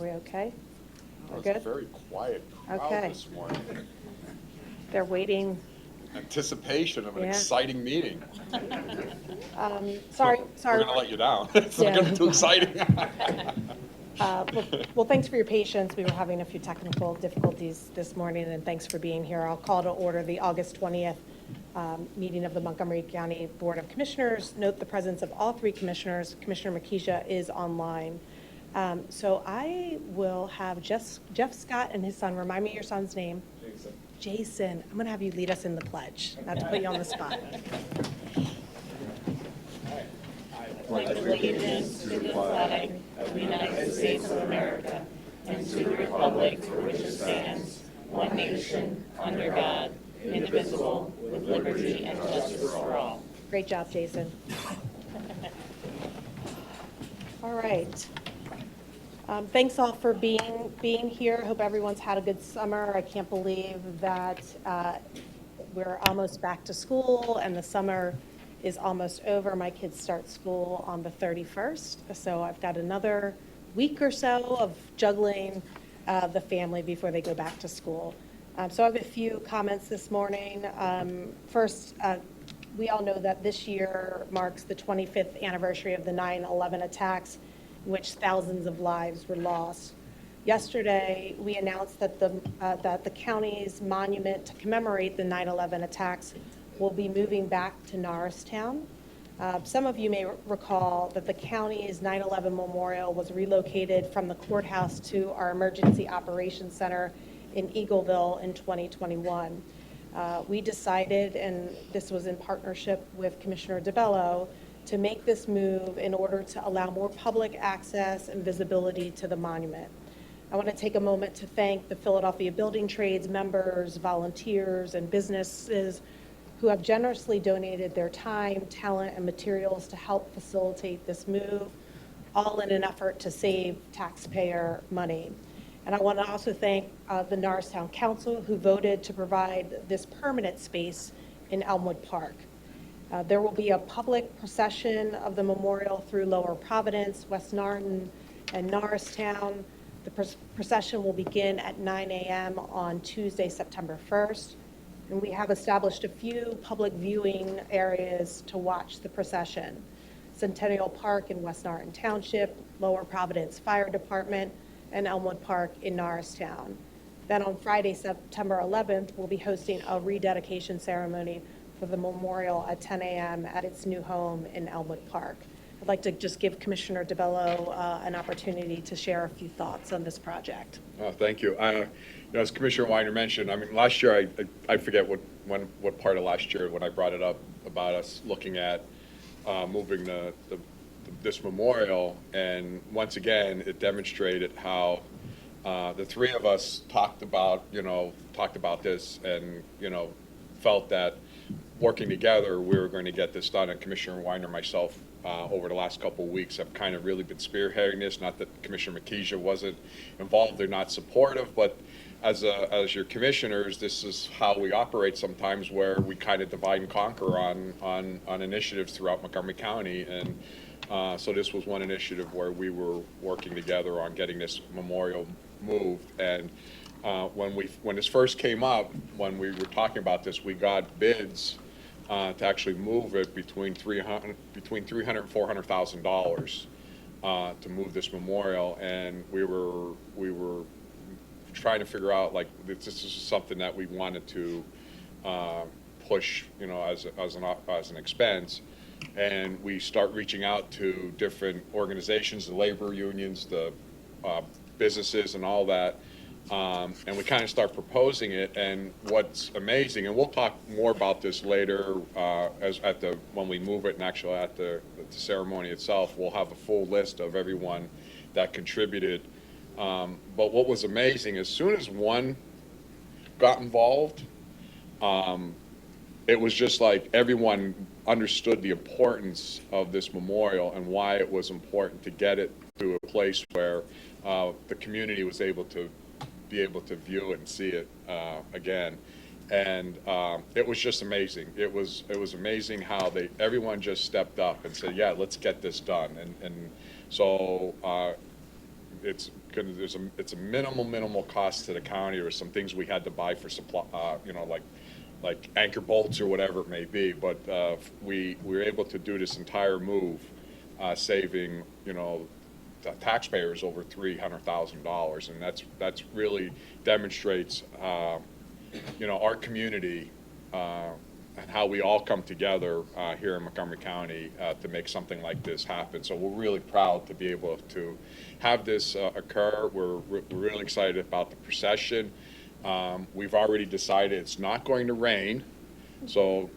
we okay? We're It's a good? very quiet crowd Okay. this morning. They're waiting. Anticipation of an Yeah. exciting meeting. Sorry. We're gonna let you down. It's not gonna be too exciting. Well, thanks for your patience. We were having a few technical difficulties this morning, and thanks for being here. I'll call to order the August 20th meeting of the Montgomery County Board of Commissioners. Note the presence of all three commissioners. Commissioner Makisha is online. So I will have Jeff Scott and his son. Remind me your son's name. Jason. I'm going to have you lead us in the pledge, not to put you on the spot. Pledge allegiance to the flag of the United States of America and to the republic for which it stands, one nation, under God, indivisible, with liberty and justice for all. Great job, Jason. All right. Thanks all for being here. Hope everyone's had a good summer. I can't believe that we're almost back to school and the summer is almost over. My kids start school on the 31st, so I've got another week or so of juggling the family before they go back to school. So I have a few comments this morning. First, we all know that this year marks the 25th anniversary of the 9/11 attacks, in which thousands of lives were lost. Yesterday, we announced that the county's monument to commemorate the 9/11 attacks will be moving back to Norristown. Some of you may recall that the county's 9/11 memorial was relocated from the courthouse to our Emergency Operations Center in Eagleville in 2021. We decided, and this was in partnership with Commissioner DeBello, to make this move in order to allow more public access and visibility to the monument. I want to take a moment to thank the Philadelphia Building Trades members, volunteers, and businesses who have generously donated their time, talent, and materials to help facilitate this move, all in an effort to save taxpayer money. And I want to also thank the Norristown Council, who voted to provide this permanent space in Elmwood Park. There will be a public procession of the memorial through Lower Providence, West Narnton, and Norristown. The procession will begin at 9 a.m. on Tuesday, September 1st. And we have established a few public viewing areas to watch the procession: Centennial Park in West Narnton Township, Lower Providence Fire Department, and Elmwood Park in Norristown. Then on Friday, September 11th, we'll be hosting a rededication ceremony for the memorial at 10 a.m. at its new home in Elmwood Park. I'd like to just give Commissioner DeBello an opportunity to share a few thoughts on this project. Thank you. As Commissioner Weiner mentioned, I mean, last year, I forget what part of last year when I brought it up about us looking at moving this memorial, and once again, it demonstrated how the three of us talked about this and, felt that working together, we were going to get this done. And Commissioner Weiner and myself, over the last couple of weeks, have kind of really been spearheading this. Not that Commissioner Makisha wasn't involved or not supportive, but as your commissioners, this is how we operate sometimes, where we kind of divide and conquer on initiatives throughout Montgomery County. And so this was one initiative where we were working together on getting this memorial moved. And when this first came up, when we were talking about this, we got bids to actually move it between $300,000 and $400,000 to move this memorial, and we were trying to figure out, like, this is something that we wanted to push, as an expense. And we start reaching out to different organizations, the labor unions, the businesses, and all that. And we kind of start proposing it. And what's amazing, and we'll talk more about this later, when we move it, and actually at the ceremony itself, we'll have a full list of everyone that contributed. But what was amazing, as soon as one got involved, it was just like everyone understood the importance of this memorial and why it was important to get it to a place where the community was able to view it and see it again. And it was just amazing. It was amazing how everyone just stepped up and said, yeah, let's get this done. And so it's a minimal cost to the county. There were some things we had to buy for supply, like anchor bolts or whatever it may be, but we were able to do this entire move, saving, the taxpayers over $300,000, and that's really demonstrates, our community, and how we all come together here in Montgomery County to make something like this happen. So we're really proud to be able to have this occur. We're really excited about the procession. We've already decided it's not going to rain, so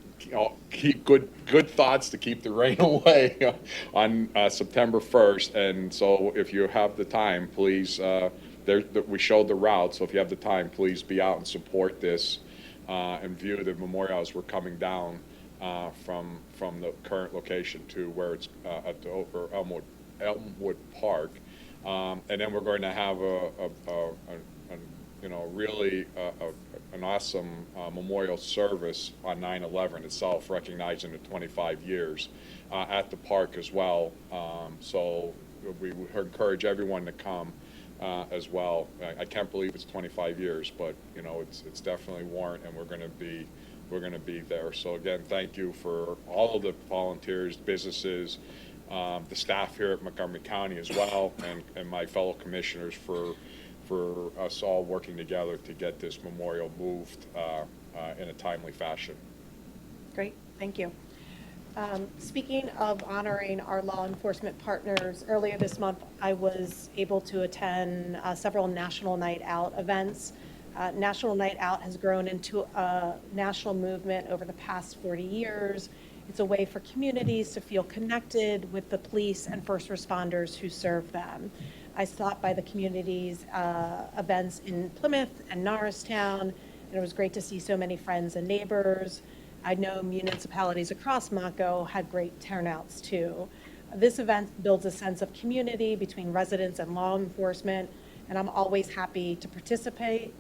keep good thoughts to keep the rain away on September 1st. And so if you have the time, please, we showed the route, so if you have the time, please be out and support this and view the memorial as we're coming down from the current location to where it's at the over Elmwood Park. And then we're going to have an awesome memorial service on 9/11 itself, recognizing the 25 years at the park as well. So we would encourage everyone to come as well. I can't believe it's 25 years, but it's definitely warrant, and we're going to be there. So again, thank you for all of the volunteers, businesses, the staff here at Montgomery County as well, and my fellow commissioners for us all working together to get this memorial moved in a timely fashion. Great, thank you. Speaking of honoring our law enforcement partners, earlier this month, I was able to attend several National Night Out events. National Night Out has grown into a national movement over the past 40 years. It's a way for communities to feel connected with the police and first responders who serve them. I stopped by the community's events in Plymouth and Norristown, and it was great to see so many friends and neighbors. I know municipalities across Mako had great turnouts too. This event builds a sense of community between residents and law enforcement, and I'm always happy to participate.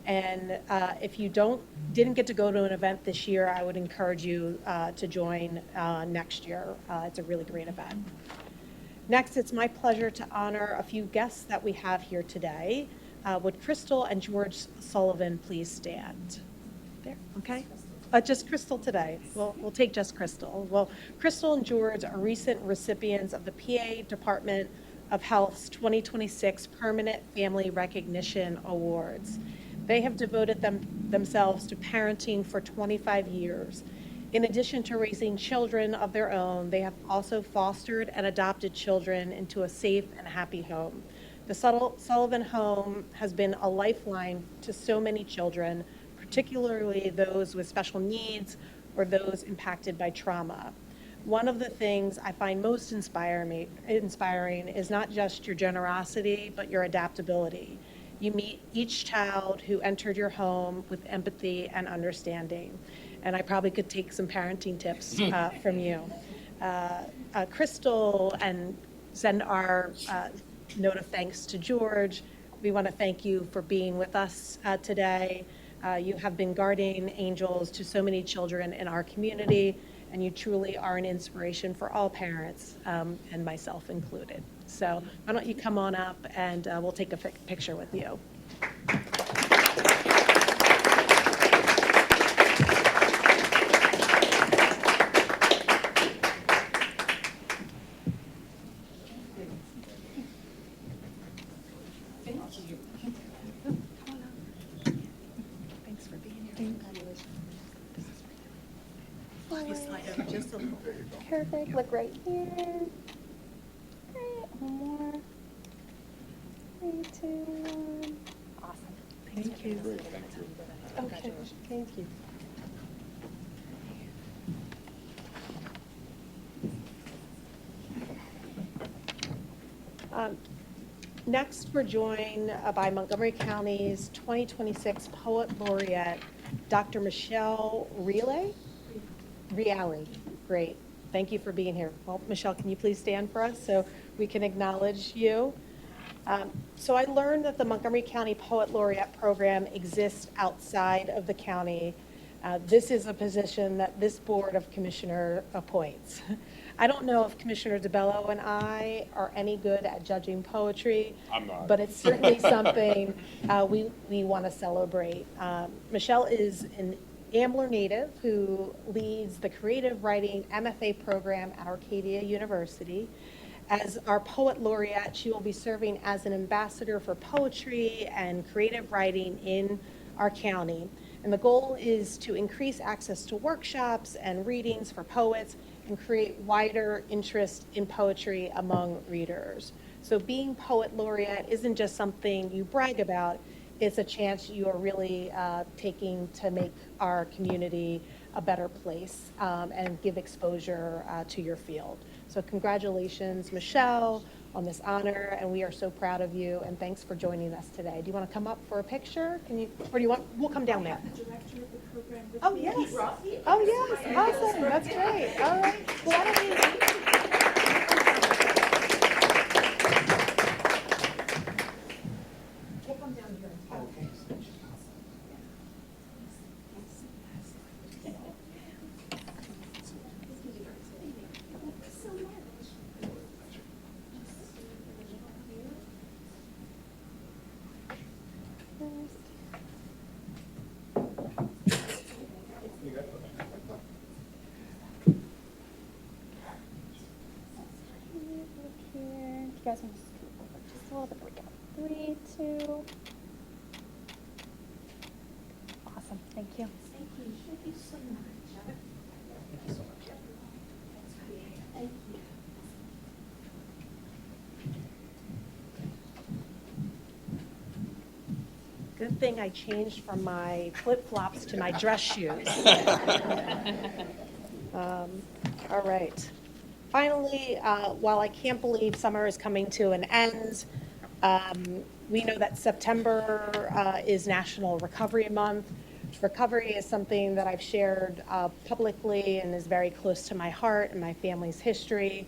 And if you didn't get to go to an event this year, I would encourage you to join next year. It's a really great event. Next, it's my pleasure to honor a few guests that we have here today. Would Crystal and George Sullivan please stand? There, okay. Just Crystal today. We'll take just Crystal. Well, Crystal and George are recent recipients of the PA Department of Health's 2026 Permanent Family Recognition Awards. They have devoted themselves to parenting for 25 years. In addition to raising children of their own, they have also fostered and adopted children into a safe and happy home. The Sullivan home has been a lifeline to so many children, particularly those with special needs or those impacted by trauma. One of the things I find most inspiring is not just your generosity, but your adaptability. You meet each child who entered your home with empathy and understanding. And I probably could take some parenting tips from you. Crystal, and send our note of thanks to George. We want to thank you for being with us today. You have been guardian angels to so many children in our community, and you truly are an inspiration for all parents, and myself included. So why don't you come on up, and we'll take a picture with you. Just a little. Perfect. Look right here. Great. One more. 3, 2, 1. Awesome. Thank you. Okay. Thank you. Next, we're joined by Montgomery County's 2026 Poet Laureate, Dr. Michelle Reale. Great. Thank you for being here. Well, Michelle, can you please stand for us so we can acknowledge you? So I learned that the Montgomery County Poet Laureate program exists outside of the county. This is a position that this Board of Commissioner appoints. I don't know if Commissioner DeBello and I are any good at judging poetry. I'm not. But it's certainly something we want to celebrate. Michelle is an Ambler native who leads the creative writing MFA program at Arcadia University. As our poet laureate, she will be serving as an ambassador for poetry and creative writing in our county. And the goal is to increase access to workshops and readings for poets and create wider interest in poetry among readers. So being poet laureate isn't just something you brag about, it's a chance you are really taking to make our community a better place and give exposure to your field. So congratulations, Michelle, on this honor, and we are so proud of you, and thanks for joining us today. Do you want to come up for a picture? Can you, or do you want, we'll come down there. The director of the program with Oh, me. yes. Brought me. Oh, yes, awesome, that's great, all right. Well, why don't we'll come down here and talk. Look here. You guys want to scoot over just a little bit? There we go. 3, 2. Awesome. Thank you. Thank you. Thank you so much. Thank you so much. Thank you. Good thing I changed from my flip-flops to my dress shoes. All right. Finally, while I can't believe summer is coming to an end, we know that September is National Recovery Month. Recovery is something that I've shared publicly and is very close to my heart and my family's history.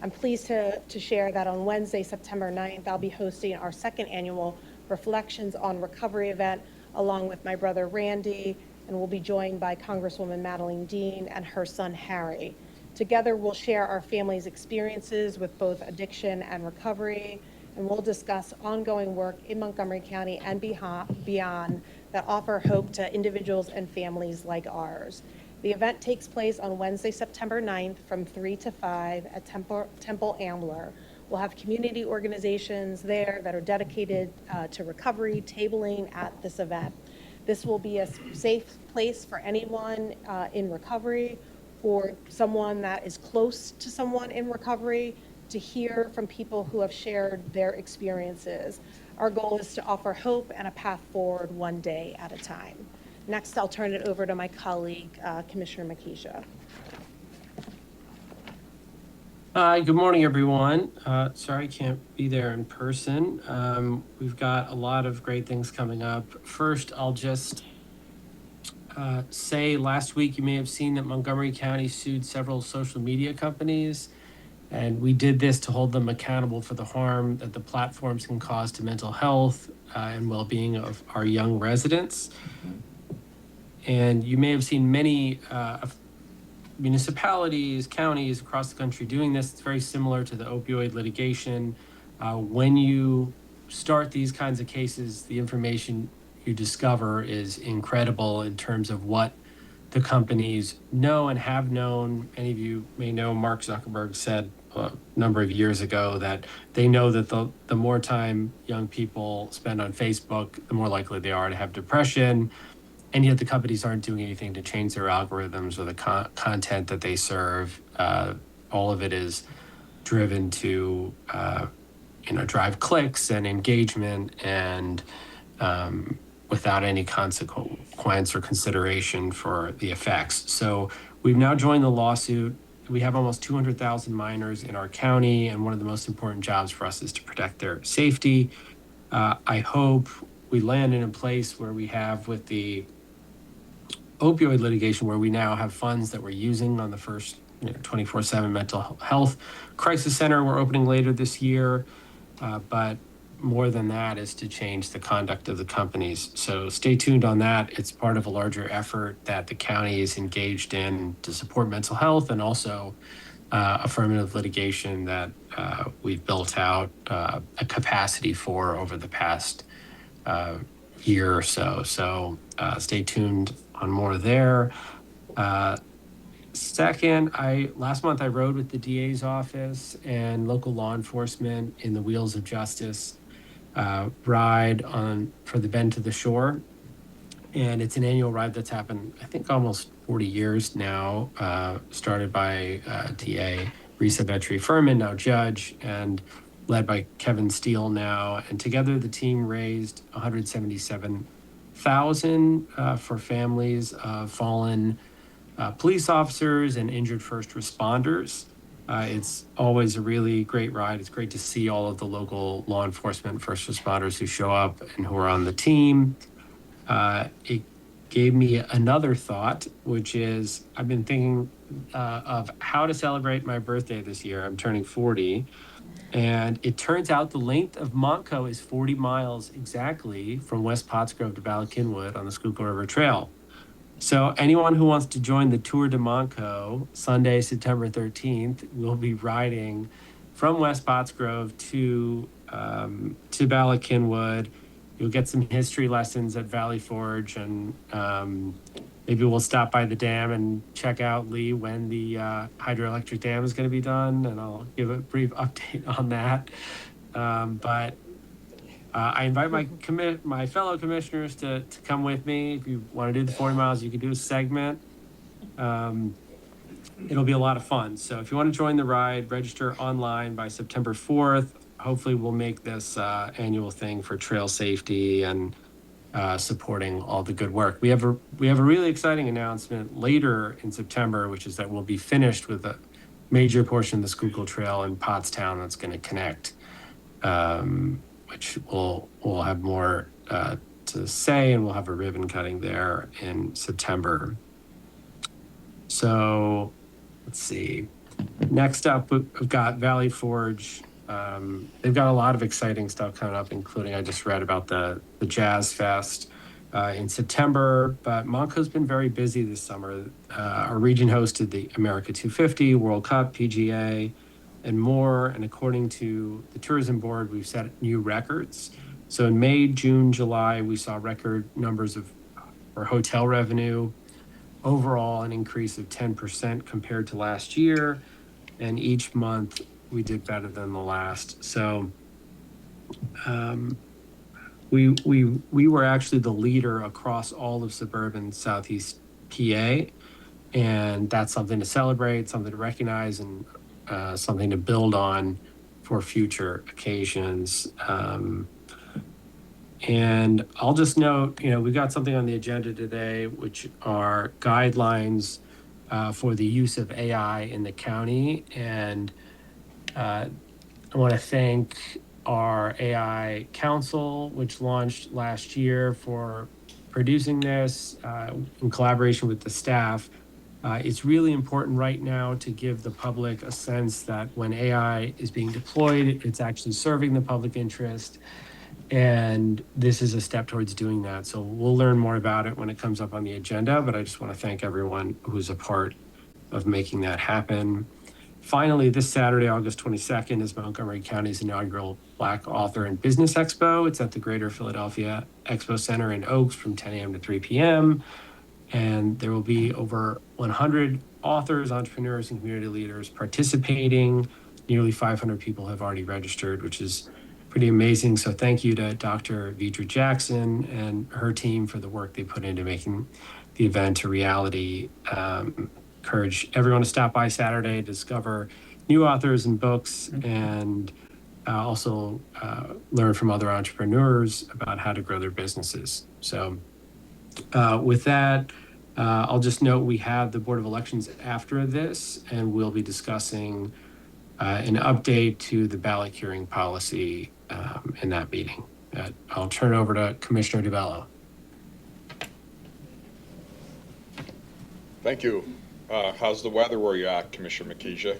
I'm pleased to share that on Wednesday, September 9th, I'll be hosting our second annual Reflections on Recovery event along with my brother Randy, and we'll be joined by Congresswoman Madeline Dean and her son Harry. Together, we'll share our family's experiences with both addiction and recovery, and we'll discuss ongoing work in Montgomery County and beyond that offer hope to individuals and families like ours. The event takes place on Wednesday, September 9th from 3 to 5 at Temple Ambler. We'll have community organizations there that are dedicated to recovery, tabling at this event. This will be a safe place for anyone in recovery or someone that is close to someone in recovery to hear from people who have shared their experiences. Our goal is to offer hope and a path forward one day at a time. Next, I'll turn it over to my colleague, Commissioner Makisha. Hi, good morning, everyone. Sorry I can't be there in person. We've got a lot of great things coming up. First, I'll just say last week you may have seen that Montgomery County sued several social media companies, and we did this to hold them accountable for the harm that the platforms can cause to mental health and well-being of our young residents. And you may have seen many municipalities, counties across the country doing this. It's very similar to the opioid litigation. When you start these kinds of cases, the information you discover is incredible in terms of what the companies know and have known. Many of you may know Mark Zuckerberg said a number of years ago that they know that the more time young people spend on Facebook, the more likely they are to have depression. And yet the companies aren't doing anything to change their algorithms or the content that they serve. All of it is driven to, drive clicks and engagement and without any consequence or consideration for the effects. So we've now joined the lawsuit. We have almost 200,000 minors in our county, and one of the most important jobs for us is to protect their safety. I hope we land in a place where we have with the opioid litigation, where we now have funds that we're using on the first 24/7 mental health crisis center we're opening later this year. But more than that is to change the conduct of the companies. So stay tuned on that. It's part of a larger effort that the county is engaged in to support mental health, and also affirmative litigation that we've built out a capacity for over the past year or so. So stay tuned on more there. Second, last month I rode with the DA's office and local law enforcement in the Wheels of Justice ride for the Bend to the Shore. And it's an annual ride that's happened, I think, almost 40 years now, started by DA Risa Vetri Furman, now judge, and led by Kevin Steele now. And together the team raised $177,000 for families of fallen police officers and injured first responders. It's always a really great ride. It's great to see all of the local law enforcement first responders who show up and who are on the team. It gave me another thought, which is I've been thinking of how to celebrate my birthday this year. I'm turning 40. And it turns out the length of Montco is 40 miles exactly from West Pottsgrove to Ballackinwood on the Schuylkill River Trail. So anyone who wants to join the Tour de Montco, Sunday, September 13th, will be riding from West Pottsgrove to Ballackinwood. You'll get some history lessons at Valley Forge, and maybe we'll stop by the dam and check out, Lee, when the hydroelectric dam is going to be done, and I'll give a brief update on that. But I invite my fellow commissioners to come with me. If you want to do the 40 miles, you can do a segment. It'll be a lot of fun. So if you want to join the ride, register online by September 4th. Hopefully we'll make this annual thing for trail safety and supporting all the good work. We have a really exciting announcement later in September, which is that we'll be finished with a major portion of the Schuylkill Trail in Pottstown that's going to connect, which we'll have more to say, and we'll have a ribbon cutting there in September. So let's see. Next up, we've got Valley Forge. They've got a lot of exciting stuff coming up, including I just read about the Jazz Fest in September. But Montco's been very busy this summer. Our region hosted the America 250, World Cup, PGA, and more. And according to the Tourism Board, we've set new records. So in May, June, July, we saw record numbers for hotel revenue. Overall, an increase of 10% compared to last year. And each month we did better than the last. So we were actually the leader across all of suburban Southeast PA. And that's something to celebrate, something to recognize, and something to build on for future occasions. And I'll just note, we've got something on the agenda today, which are guidelines for the use of AI in the county. And I want to thank our AI Council, which launched last year, for producing this in collaboration with the staff. It's really important right now to give the public a sense that when AI is being deployed, it's actually serving the public interest. And this is a step towards doing that. So we'll learn more about it when it comes up on the agenda, but I just want to thank everyone who's a part of making that happen. Finally, this Saturday, August 22nd, is Montgomery County's inaugural Black Author and Business Expo. It's at the Greater Philadelphia Expo Center in Oaks from 10 a.m. to 3 p.m. And there will be over 100 authors, entrepreneurs, and community leaders participating. Nearly 500 people have already registered, which is pretty amazing. So thank you to Dr. Vidra Jackson and her team for the work they put into making the event a reality. Encourage everyone to stop by Saturday, discover new authors and books, and also learn from other entrepreneurs about how to grow their businesses. So with that, I'll just note we have the Board of Elections after this, and we'll be discussing an update to the ballot curing policy in that meeting. I'll turn it over to Commissioner DeBello. Thank you. How's the weather where you're at, Commissioner McKeisha?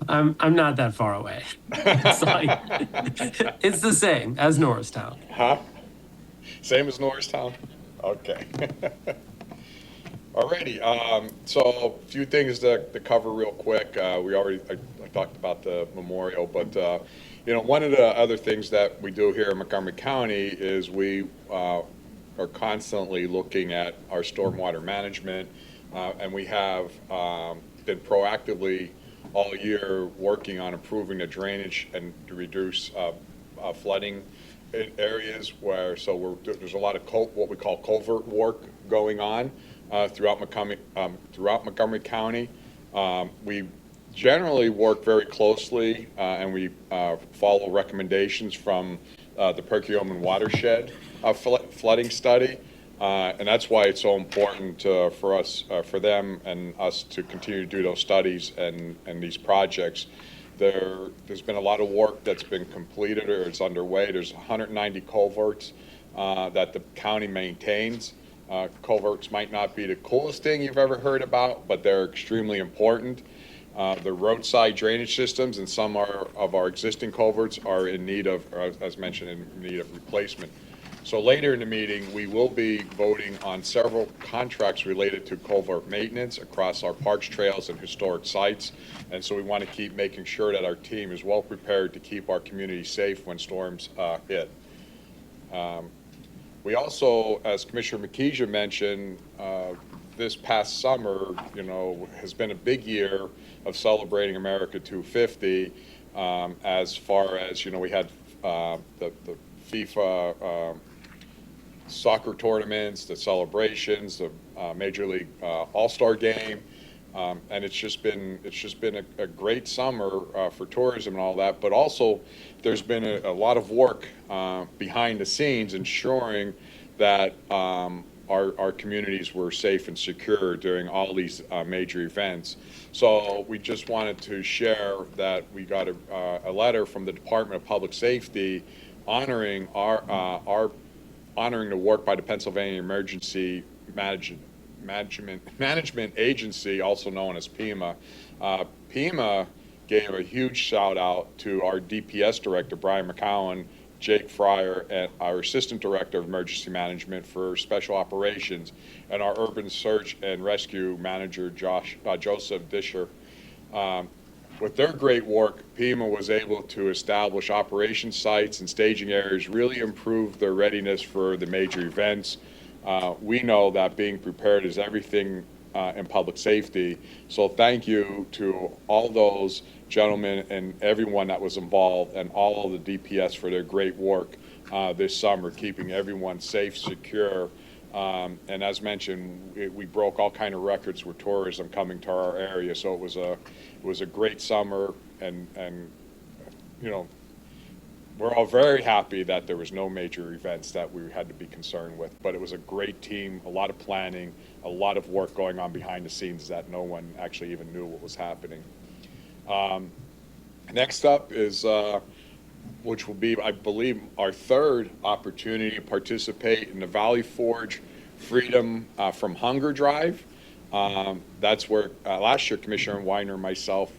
I'm not that far away. It's like it's the same as Norristown. Huh? Same as Norristown? Okay. Alrighty, so a few things to cover real quick. I talked about the memorial, but, one of the other things that we do here in Montgomery County is we are constantly looking at our stormwater management, and we have been proactively all year working on improving the drainage and to reduce flooding in areas there's a lot of what we call culvert work going on throughout Montgomery County. We generally work very closely and we follow recommendations from the Perkiomen watershed flooding study. And that's why it's so important for us, for them and us to continue to do those studies and these projects. There's been a lot of work that's been completed or it's underway. There's 190 culverts that the county maintains. Culverts might not be the coolest thing you've ever heard about, but they're extremely important. The roadside drainage systems and some of our existing culverts are in need of, as mentioned, in need of replacement. So later in the meeting, we will be voting on several contracts related to culvert maintenance across our parks, trails, and historic sites. And so we want to keep making sure that our team is well prepared to keep our community safe when storms hit. We also, as Commissioner McKeesia mentioned, this past summer, has been a big year of celebrating America 250. As far as, we had the FIFA soccer tournaments, the celebrations, the Major League All-Star game, and it's just been a great summer for tourism and all that. But also, there's been a lot of work behind the scenes ensuring that our communities were safe and secure during all these major events. So we just wanted to share that we got a letter from the Department of Public Safety honoring honoring the work by the Pennsylvania Emergency Management Agency, also known as PEMA. PEMA gave a huge shout out to our DPS director, Brian McCowan, Jake Fryer, and our Assistant Director of Emergency Management for Special Operations, and our Urban Search and Rescue Manager, Joseph Disher. With their great work, PEMA was able to establish operation sites and staging areas, really improve their readiness for the major events. We know that being prepared is everything in public safety. So thank you to all those gentlemen and everyone that was involved and all of the DPS for their great work this summer, keeping everyone safe, secure. And as mentioned, we broke all kind of records with tourism coming to our area. So it was a great summer, and we're all very happy that there was no major events that we had to be concerned with. But it was a great team, a lot of planning, a lot of work going on behind the scenes that no one actually even knew what was happening. Next up is, which will be, I believe, our third opportunity to participate in the Valley Forge Freedom from Hunger Drive. That's where last year Commissioner Weiner and myself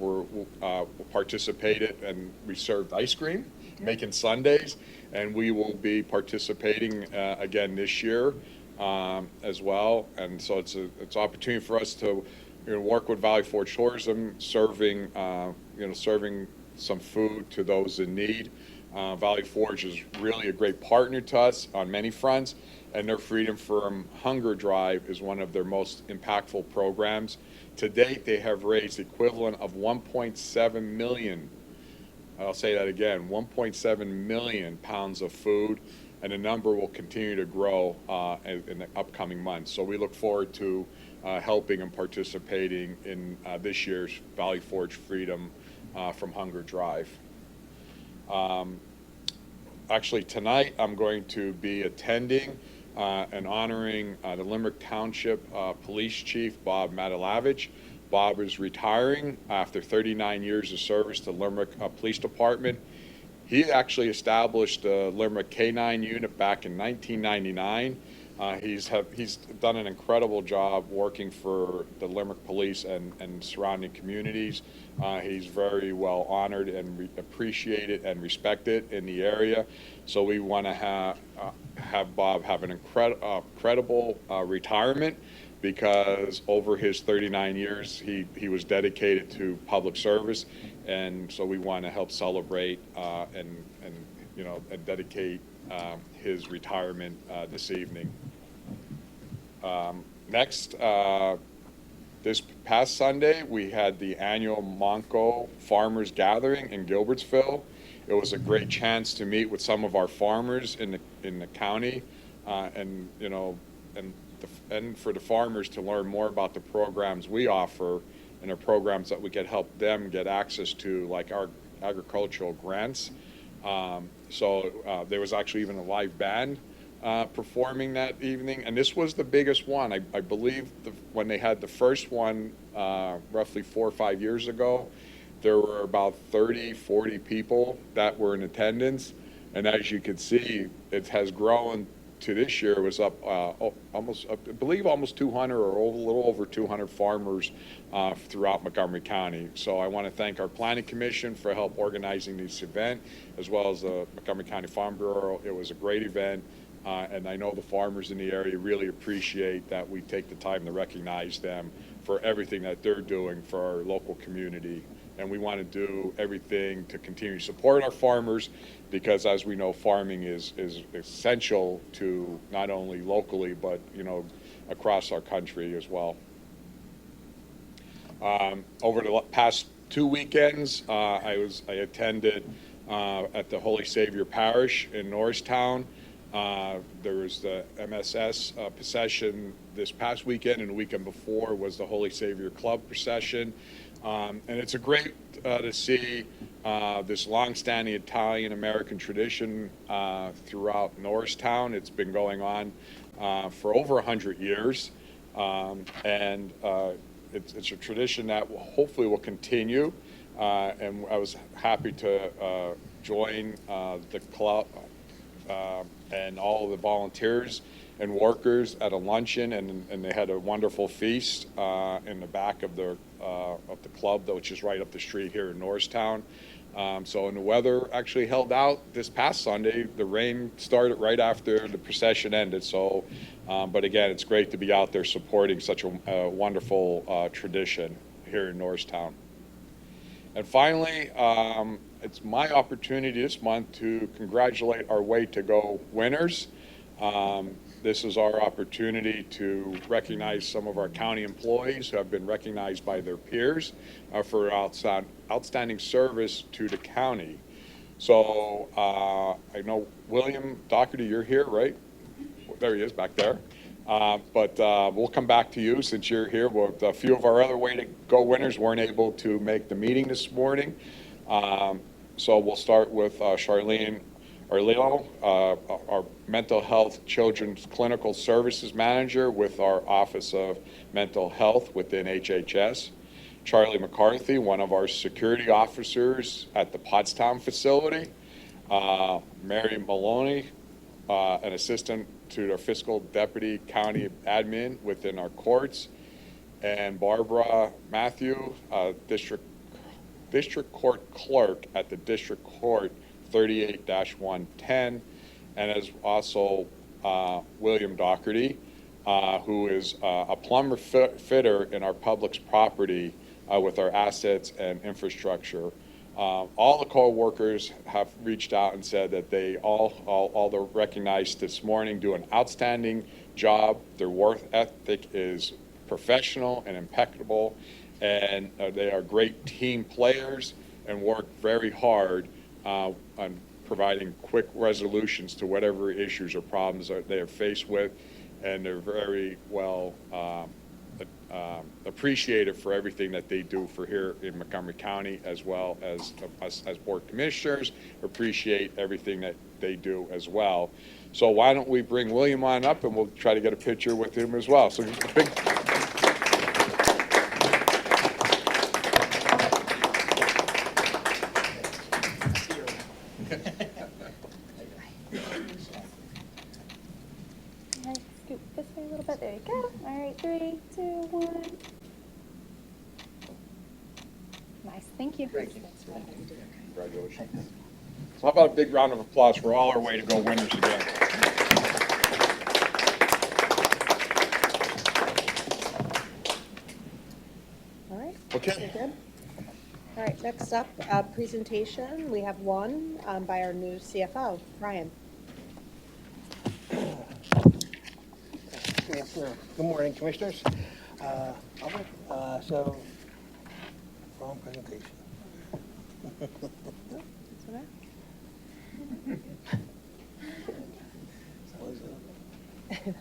participated, and we served ice cream, making sundaes, and we will be participating again this year as well. And so it's an opportunity for us to work with Valley Forge Tourism, serving some food to those in need. Valley Forge is really a great partner to us on many fronts, and their Freedom from Hunger Drive is one of their most impactful programs. To date, they have raised the equivalent of 1.7 million, I'll say that again, 1.7 million pounds of food, and the number will continue to grow in the upcoming months. So we look forward to helping and participating in this year's Valley Forge Freedom from Hunger Drive. Actually, tonight I'm going to be attending and honoring the Limerick Township Police Chief, Bob Matalavich. Bob is retiring after 39 years of service to Limerick Police Department. He actually established the Limerick K-9 unit back in 1999. He's done an incredible job working for the Limerick Police and surrounding communities. He's very well honored and appreciated and respected in the area. So we want to have Bob have an incredible retirement, because over his 39 years, he was dedicated to public service, and so we want to help celebrate and dedicate his retirement this evening. Next, this past Sunday, we had the annual Monco Farmers Gathering in Gilbertsville. It was a great chance to meet with some of our farmers in the county, and for the farmers to learn more about the programs we offer and the programs that we can help them get access to, like our agricultural grants. So there was actually even a live band performing that evening, and this was the biggest one. I believe when they had the first one roughly 4 or 5 years ago, there were about 30, 40 people that were in attendance, and as you can see, it has grown to this year. It was up almost, I believe, almost 200 or a little over 200 farmers throughout Montgomery County. So I want to thank our Planning Commission for help organizing this event, as well as the Montgomery County Farm Bureau. It was a great event. And I know the farmers in the area really appreciate that we take the time to recognize them for everything that they're doing for our local community. And we want to do everything to continue to support our farmers, because as we know, farming is essential to not only locally, but across our country as well. Over the past 2 weekends, I attended at the Holy Savior Parish in Norristown. There was the MSS procession this past weekend, and the weekend before was the Holy Savior Club procession. And it's a great to see this long-standing Italian-American tradition throughout Norristown. It's been going on for over 100 years, and it's a tradition that hopefully will continue. And I was happy to join the club and all of the volunteers and workers at a luncheon, and they had a wonderful feast in the back of the club, which is right up the street here in Norristown. And the weather actually held out this past Sunday. The rain started right after the procession ended. So, but again, it's great to be out there supporting such a wonderful tradition here in Norristown. And finally, it's my opportunity this month to congratulate our Way to Go winners. This is our opportunity to recognize some of our county employees who have been recognized by their peers for outstanding service to the county. So I know William Doherty, you're here, right? There he is back there. But we'll come back to you since you're here. A few of our other Way to Go winners weren't able to make the meeting this morning. So we'll start with Charlene Arlilo, our Mental Health Children's Clinical Services Manager with our Office of Mental Health within HHS. Charlie McCarthy, one of our security officers at the Pottstown facility. Mary Maloney, an assistant to our fiscal deputy county admin within our courts. And Barbara Matthew, district court clerk at the district court 38-110, and as also William Doherty, who is a plumber fitter in our public's property with our assets and infrastructure. All the co-workers have reached out and said that they all they're recognized this morning do an outstanding job. Their work ethic is professional and impeccable, and they are great team players and work very hard on providing quick resolutions to whatever issues or problems that they are faced with, and they're very well appreciated for everything that they do for here in Montgomery County, as well as us as board commissioners appreciate everything that they do as well. So why don't we bring William on up, and we'll try to get a picture with him as well. So just a big Scoot Thank you. Congratulations. So how about a big round of applause for all our way to go winners again? All right. Okay. We're good. All right, next up, presentation. We have one by our new CFO, Ryan. Yes, sir. Good morning, Commissioners. So, wrong presentation. That's all right. So is it-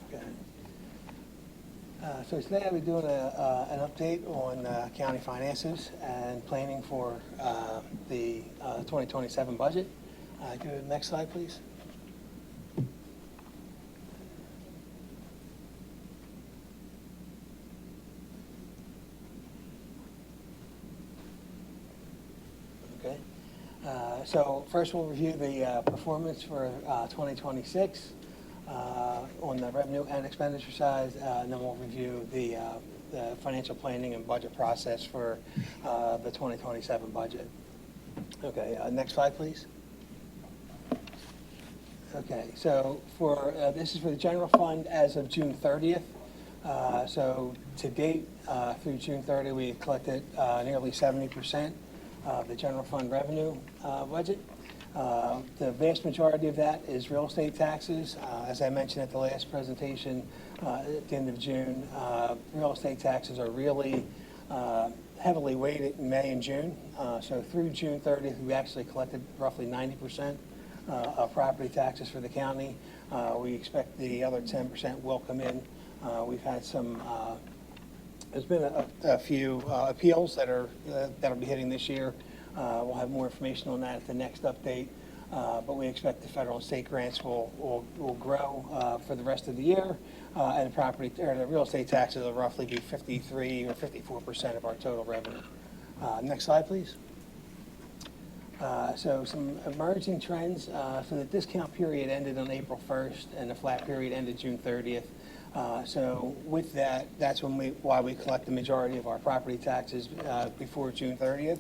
Okay. So today I'll be doing an update on county finances and planning for the 2027 budget. Go to the next slide, please. Okay. So first we'll review the performance for 2026 on the revenue and expenditure side, and then we'll review the financial planning and budget process for the 2027 budget. Okay, next slide, please. Okay, so for this is for the general fund as of June 30th. So to date, through June 30, we collected nearly 70% of the general fund revenue budget. The vast majority of that is real estate taxes. As I mentioned at the last presentation, at the end of June, real estate taxes are really heavily weighted in May and June. So through June 30th, we actually collected roughly 90% of property taxes for the county. We expect the other 10% will come in. We've had some, there's been a few appeals that'll be hitting this year. We'll have more information on that at the next update. But we expect the federal and state grants will grow for the rest of the year. And the real estate taxes will roughly be 53 or 54% of our total revenue. Next slide, please. So some emerging trends. So the discount period ended on April 1st and the flat period ended June 30th. So with that, that's why we collect the majority of our property taxes before June 30th.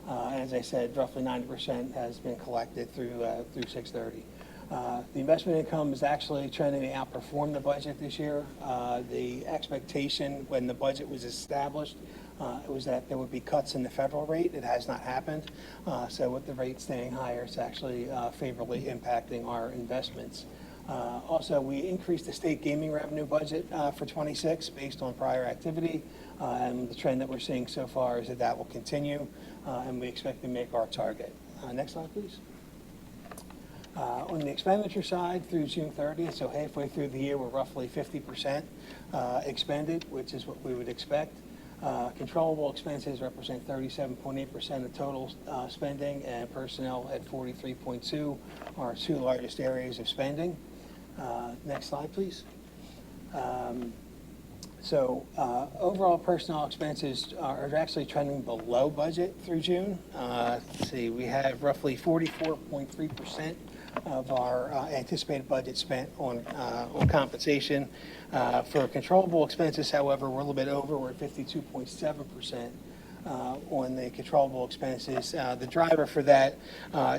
And as I said, roughly 90% has been collected through 6/30. The investment income is actually trending to outperform the budget this year. The expectation when the budget was established was that there would be cuts in the federal rate. It has not happened. So with the rate staying higher, it's actually favorably impacting our investments. Also, we increased the state gaming revenue budget for 26 based on prior activity. And the trend that we're seeing so far is that will continue, and we expect to make our target. Next slide, please. On the expenditure side, through June 30th, so halfway through the year, we're roughly 50% expended, which is what we would expect. Controllable expenses represent 37.8% of total spending, and personnel at 43.2% are our two largest areas of spending. Next slide, please. So overall personnel expenses are actually trending below budget through June. Let's see, we have roughly 44.3% of our anticipated budget spent on compensation. For controllable expenses, however, we're a little bit over. We're at 52.7% on the controllable expenses. The driver for that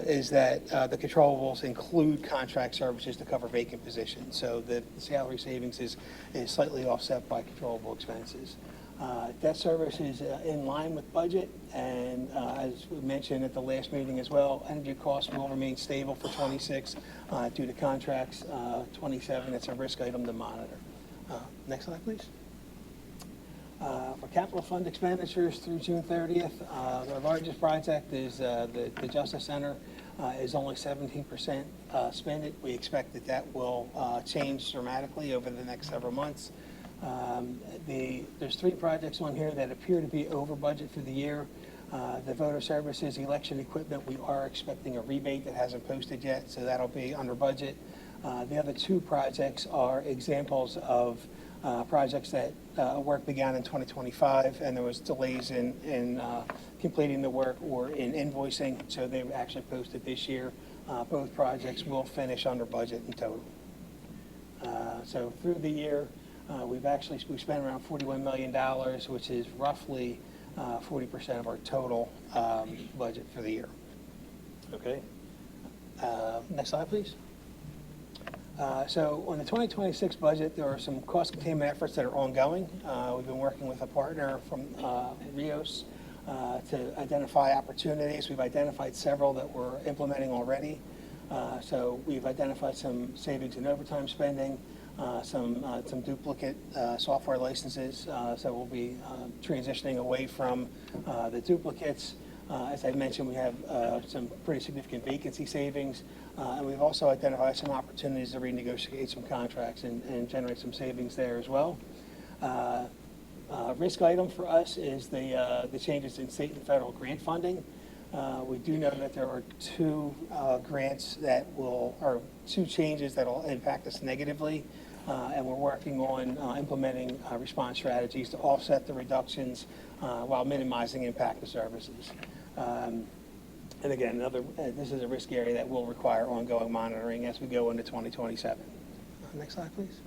is that the controllables include contract services to cover vacant positions. So the salary savings is slightly offset by controllable expenses. Debt service is in line with budget, and as we mentioned at the last meeting as well, energy costs will remain stable for 26 due to contracts. 27, it's a risk item to monitor. Next slide, please. For capital fund expenditures through June 30th, our largest project is the Justice Center is only 17% spent. We expect that will change dramatically over the next several months. There's three projects on here that appear to be over budget for the year. The voter services, election equipment, we are expecting a rebate that hasn't posted yet, so that'll be under budget. The other two projects are examples of projects that work began in 2025, and there was delays in completing the work or in invoicing, so they were actually posted this year. Both projects will finish under budget in total. So through the year, we've spent around $41 million, which is roughly 40% of our total budget for the year. Okay. Next slide, please. So on the 2026 budget, there are some cost containment efforts that are ongoing. We've been working with a partner from Rios to identify opportunities. We've identified several that we're implementing already. So we've identified some savings in overtime spending, some duplicate software licenses. So we'll be transitioning away from the duplicates. As I mentioned, we have some pretty significant vacancy savings. And we've also identified some opportunities to renegotiate some contracts and generate some savings there as well. Risk item for us is the changes in state and federal grant funding. We do know that there are two two changes that will impact us negatively, and we're working on implementing response strategies to offset the reductions while minimizing impact to services. And again, this is a risk area that will require ongoing monitoring as we go into 2027. Next slide, please.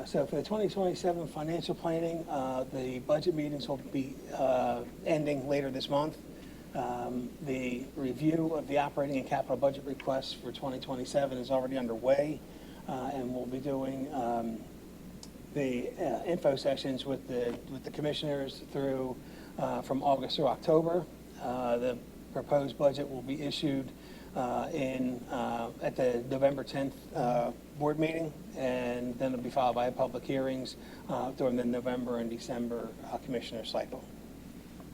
So for the 2027 financial planning, the budget meetings will be ending later this month. The review of the operating and capital budget requests for 2027 is already underway, and we'll be doing the info sessions with the commissioners from August through October. The proposed budget will be issued at the November 10th board meeting, and then it'll be followed by public hearings during the November and December commissioner cycle.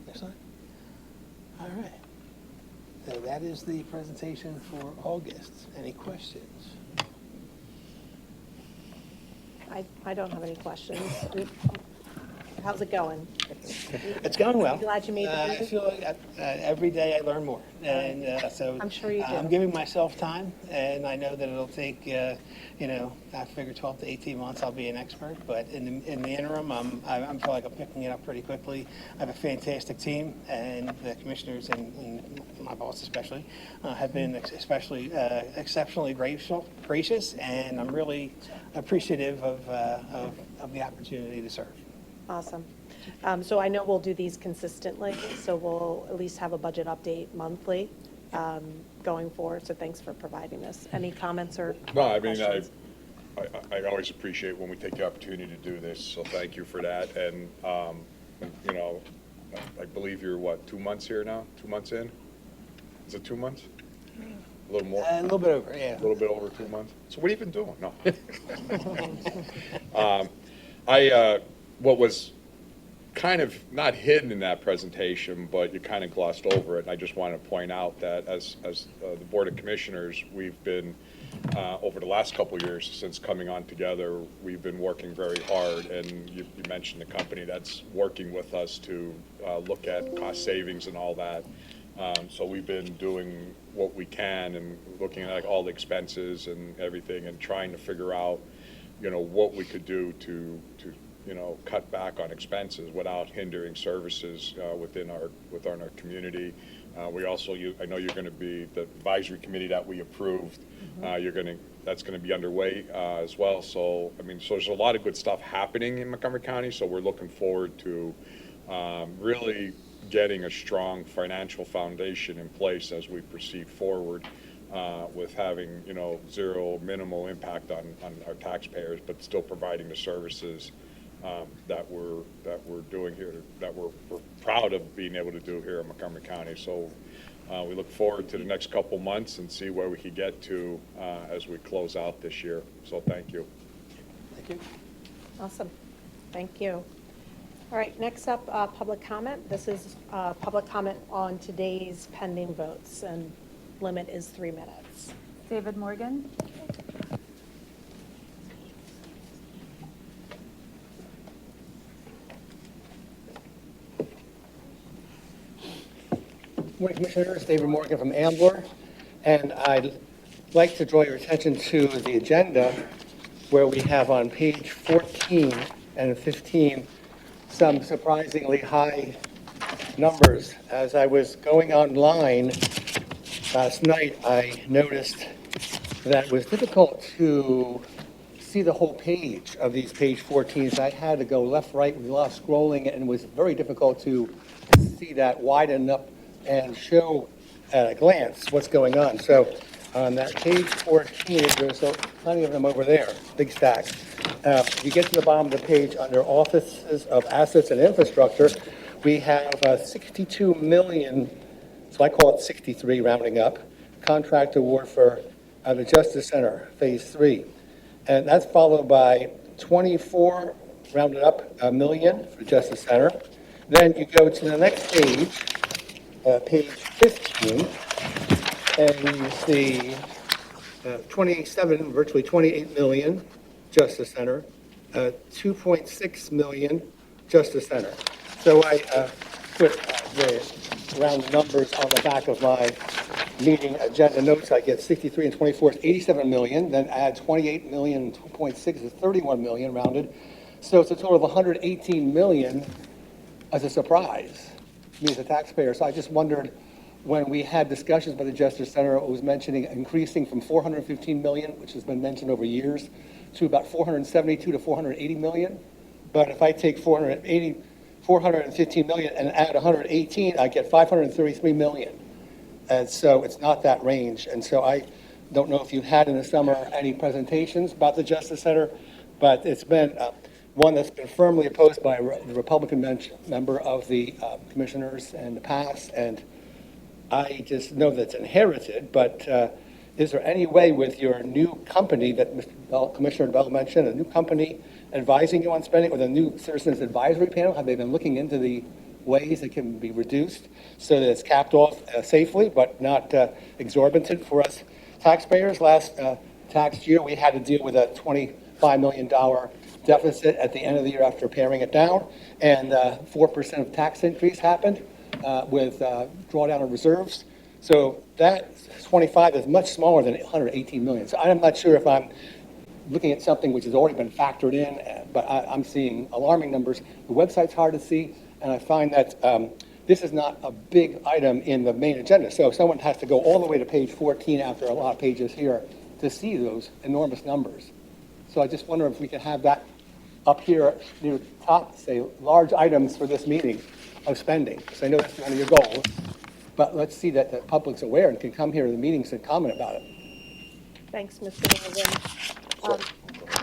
Next slide. All right. So that is the presentation for August. Any questions? I don't have any questions. How's it going? It's going well. Glad you made the I meeting? feel like every day I learn more, and so I'm sure you do. I'm giving myself time, and I know that it'll take, I figure 12 to 18 months I'll be an expert. But in the interim, I feel like I'm picking it up pretty quickly. I have a fantastic team, and the commissioners and my boss especially have been exceptionally gracious, and I'm really appreciative of the opportunity to serve. Awesome. So I know we'll do these consistently, so we'll at least have a budget update monthly going forward. So thanks for providing this. Any comments or No, I mean, questions? I always appreciate when we take the opportunity to do this, so thank you for that. And, I believe you're, 2 months here now? 2 months in? Is it 2 months? A little more? A little bit over, yeah. A little bit over 2 months. So what have you been doing? No. What was kind of not hidden in that presentation, but you kind of glossed over it, and I just want to point out that as the Board of Commissioners, we've been, over the last couple of years since coming on together, we've been working very hard, and you mentioned the company that's working with us to look at cost savings and all that. So we've been doing what we can and looking at all the expenses and everything and trying to figure out, what we could do to cut back on expenses without hindering services within our community. We also, I know you're going to be the advisory committee that we approved. That's going to be underway as well. So there's a lot of good stuff happening in Montgomery County. So we're looking forward to really getting a strong financial foundation in place as we proceed forward. With having, zero minimal impact on our taxpayers, but still providing the services that we're doing here, that we're proud of being able to do here in Montgomery County. So we look forward to the next couple months and see where we can get to as we close out this year. So thank you. Thank you. Awesome. Thank you. All right, next up, public comment. This is public comment on today's pending votes, and limit is 3 minutes. David Morgan. Morning, Commissioners. David Morgan from Ambler. And I'd like to draw your attention to the agenda where we have on page 14 and 15 some surprisingly high numbers. As I was going online last night, I noticed that it was difficult to see the whole page of these page 14s. I had to go left, right, with a lot of scrolling, and it was very difficult to see that widen up and show at a glance what's going on. So on that page 14, there's plenty of them over there, big stacks. If you get to the bottom of the page under Offices of Assets and Infrastructure, we have 62 million, so I call it 63 rounding up, contract award for the Justice Center, Phase 3. And that's followed by 24 rounded up million for Justice Center. Then you go to the next page, page 15, and you see 27, virtually 28 million Justice Center, 2.6 million Justice Center. So I put the round numbers on the back of my meeting agenda notes. I get 63 and 24 is 87 million, then add 28 million and 2.6 is 31 million rounded. So it's a total of 118 million as a surprise, me as a taxpayer. So I just wondered, when we had discussions about the Justice Center, it was mentioning increasing from 415 million, which has been mentioned over years, to about 472 to 480 million. But if I take 415 million and add 118, I get 533 million. And so it's not that range. And so I don't know if you had in the summer any presentations about the Justice Center, but it's been one that's been firmly opposed by the Republican member of the commissioners in the past. And I just know that it's inherited, but is there any way with your new company that Commissioner Bell mentioned, a new company advising you on spending, or the new Citizens Advisory Panel, have they been looking into the ways it can be reduced so that it's capped off safely but not exorbitant for us taxpayers? Last tax year, we had to deal with a $25 million deficit at the end of the year after paring it down, and 4% of tax increase happened with drawdown of reserves. So that 25 is much smaller than 118 million. So I'm not sure if I'm looking at something which has already been factored in, but I'm seeing alarming numbers. The website's hard to see, and I find that this is not a big item in the main agenda. So someone has to go all the way to page 14 after a lot of pages here to see those enormous numbers. So I just wonder if we could have that up here near the top, say, large items for this meeting of spending. Because I know that's one of your goals, but let's see that the public's aware and can come here to the meetings and comment about it. Thanks, Mr.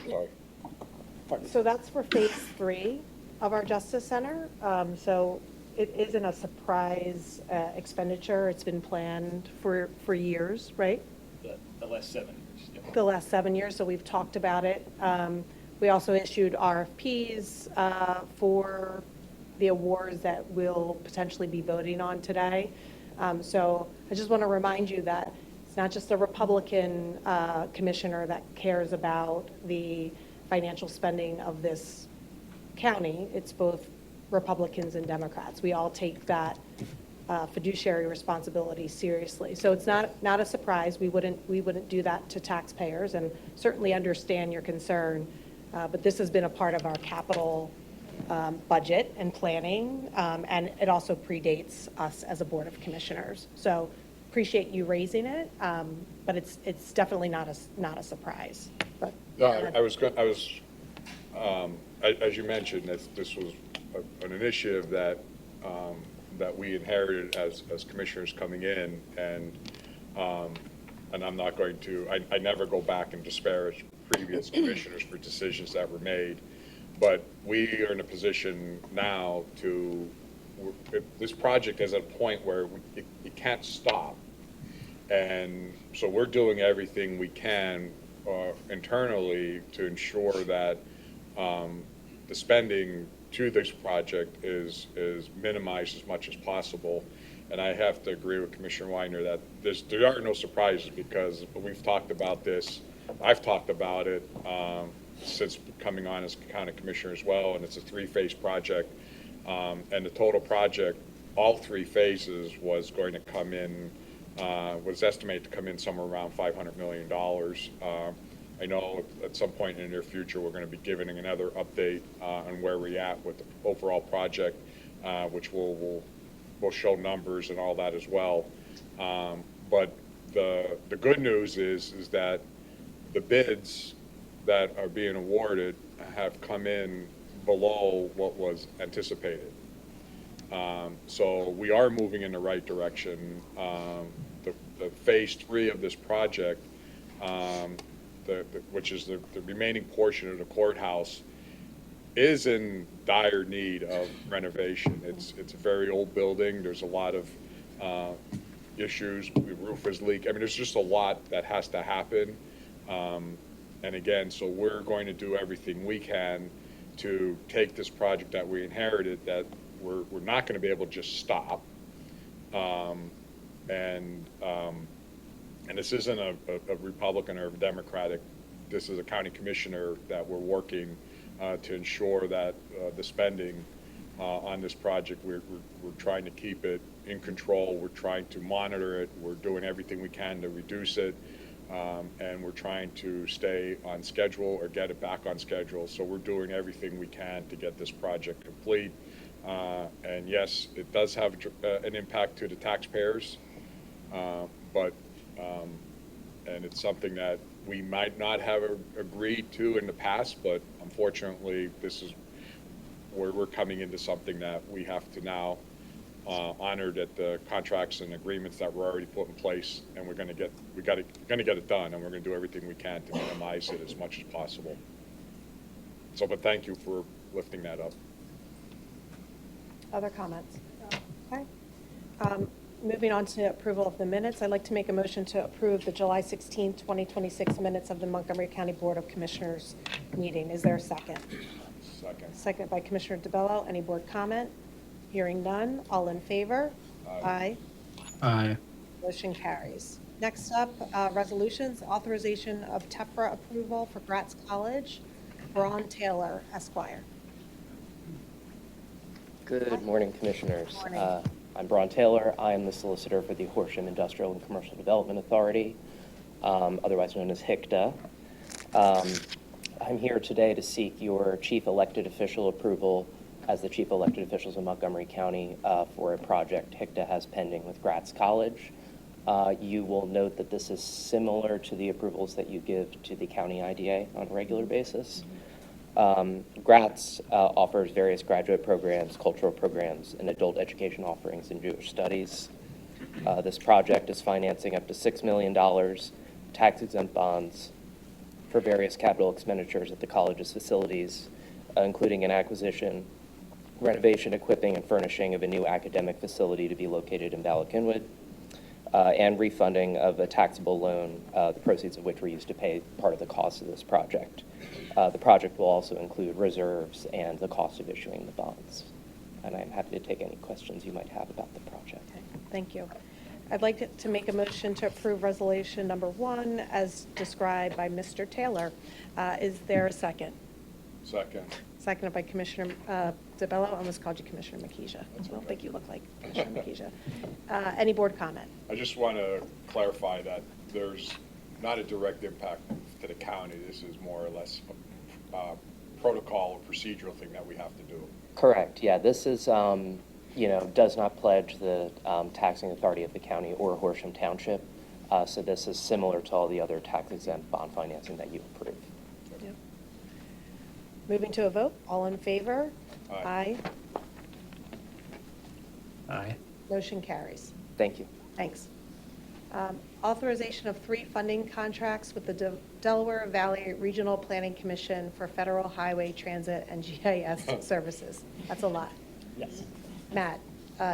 Morgan. So that's for phase 3 of our Justice Center. So it isn't a surprise expenditure. It's been planned for years, right? The last 7 years. Yep. The last 7 years, so we've talked about it. We also issued RFPs for the awards that we'll potentially be voting on today. So I just want to remind you that it's not just a Republican commissioner that cares about the financial spending of this county. It's both Republicans and Democrats. We all take that fiduciary responsibility seriously. So it's not a surprise. We wouldn't do that to taxpayers, and certainly understand your concern. But this has been a part of our capital budget and planning, and it also predates us as a Board of Commissioners. So appreciate you raising it, but it's definitely not a surprise. But as you mentioned, this was an initiative that we inherited as commissioners coming in, and I'm not going to, I never go back and disparage previous commissioners for decisions that were made, but we are in a position now to, this project is at a point where it can't stop. And so we're doing everything we can internally to ensure that the spending to this project is minimized as much as possible. And I have to agree with Commissioner Weiner that there are no surprises, because we've talked about this. I've talked about it since coming on as county commissioner as well, and it's a 3-phase project. And the total project all three phases was going to come in, was estimated to come in somewhere around $500 million. I know at some point in the near future, we're going to be giving another update on where we're at with the overall project, which will show numbers and all that as well. But the good news is that the bids that are being awarded have come in below what was anticipated. So we are moving in the right direction. The phase 3 of this project, which is the remaining portion of the courthouse, is in dire need of renovation. It's a very old building. There's a lot of issues. The roof is leaking. I mean, there's just a lot that has to happen. And again, so we're going to do everything we can to take this project that we inherited, that we're not going to be able to just stop. And this isn't a Republican or a Democratic. This is a county commissioner that we're working to ensure that the spending on this project, we're trying to keep it in control. We're trying to monitor it. We're doing everything we can to reduce it. And we're trying to stay on schedule or get it back on schedule. So we're doing everything we can to get this project complete. And yes, it does have an impact to the taxpayers, and it's something that we might not have agreed to in the past, but unfortunately, this is where we're coming into something that we have to now honor, that the contracts and agreements that were already put in place, and we're going to get it done, and we're going to do everything we can to minimize it as much as possible. So, but thank you for lifting that up. Other comments? Okay. Moving on to approval of the minutes, I'd like to make a motion to approve the July 16, 2026 minutes of the Montgomery County Board of Commissioners meeting. Is there a second? Second. Second by Commissioner DeBello. Any board comment? Hearing none. All in favor? Aye. Aye. Motion carries. Next up, resolutions, authorization of TEFRA approval for Gratz College. Braun Taylor, Esquire. Good morning, Commissioners. Morning. I'm Braun Taylor. I am the solicitor for the Horsham Industrial and Commercial Development Authority, otherwise known as HICDA. I'm here today to seek your chief elected official approval as the chief elected officials of Montgomery County for a project HICDA has pending with Gratz College. You will note that this is similar to the approvals that you give to the county IDA on a regular basis. Gratz offers various graduate programs, cultural programs, and adult education offerings in Jewish studies. This project is financing up to $6 million, tax-exempt bonds for various capital expenditures at the college's facilities, including an acquisition, renovation, equipping, and furnishing of a new academic facility to be located in Ballackinwood, and refunding of a taxable loan, the proceeds of which were used to pay part of the cost of this project. The project will also include reserves and the cost of issuing the bonds. And I'm happy to take any questions you might have about the project. Okay, thank you. I'd like to make a motion to approve resolution number 1 as described by Mr. Taylor. Is there a second? Second. Seconded by Commissioner DeBello. I almost called you Commissioner Makija. I don't think you look like Commissioner Makija. Any board comment? I just want to clarify that there's not a direct impact to the county. This is more or less a protocol or procedural thing that we have to do. Correct. Yeah, this is, does not pledge the taxing authority of the county or Horsham Township. So this is similar to all the other tax-exempt bond financing that you approve. Yep. Moving to a vote. All in favor? Aye. Aye. Motion carries. Thank you. Thanks. Authorization of 3 funding contracts with the Delaware Valley Regional Planning Commission for federal highway transit and GIS services. That's a lot. Yes. Matt,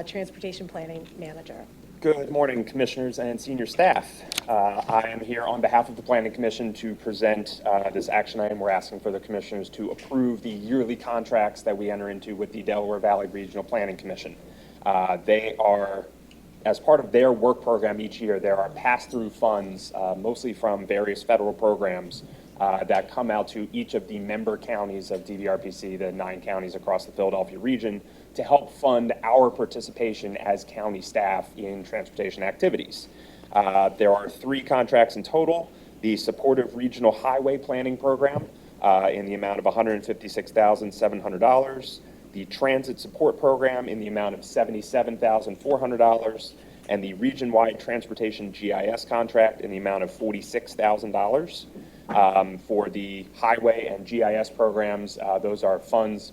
Transportation Planning Manager. Good morning, Commissioners and senior staff. I am here on behalf of the Planning Commission to present this action item. We're asking for the Commissioners to approve the yearly contracts that we enter into with the Delaware Valley Regional Planning Commission. They are, as part of their work program each year, there are pass-through funds, mostly from various federal programs, that come out to each of the member counties of DVRPC, the 9 counties across the Philadelphia region, to help fund our participation as county staff in transportation activities. There are 3 contracts in total. The Supportive Regional Highway Planning Program in the amount of $156,700, the Transit Support Program in the amount of $77,400, and the Region-Wide Transportation GIS contract in the amount of $46,000. For the highway and GIS programs, those are funds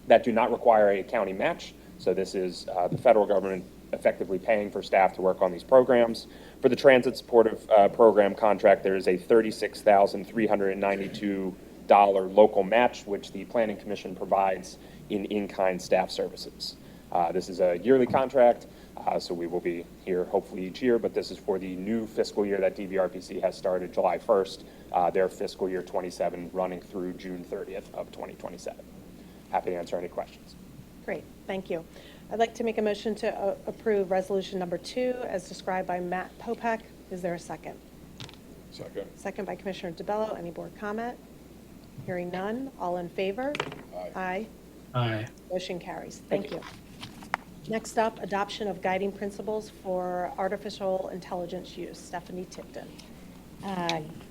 that do not require a county match. So this is the federal government effectively paying for staff to work on these programs. For the Transit Supportive Program contract, there is a $36,392 local match, which the Planning Commission provides in-kind staff services. This is a yearly contract, so we will be here hopefully each year, but this is for the new fiscal year that DVRPC has started July 1st, their fiscal year 27 running through June 30th of 2027. Happy to answer any questions. Great, thank you. I'd like to make a motion to approve resolution number 2 as described by Matt Popek. Is there a second? Second. Second by Commissioner DeBello. Any board comment? Hearing none. All in favor? Aye. Aye. Motion carries. Thank you. Next up, adoption of guiding principles for artificial intelligence use. Stephanie Tipton.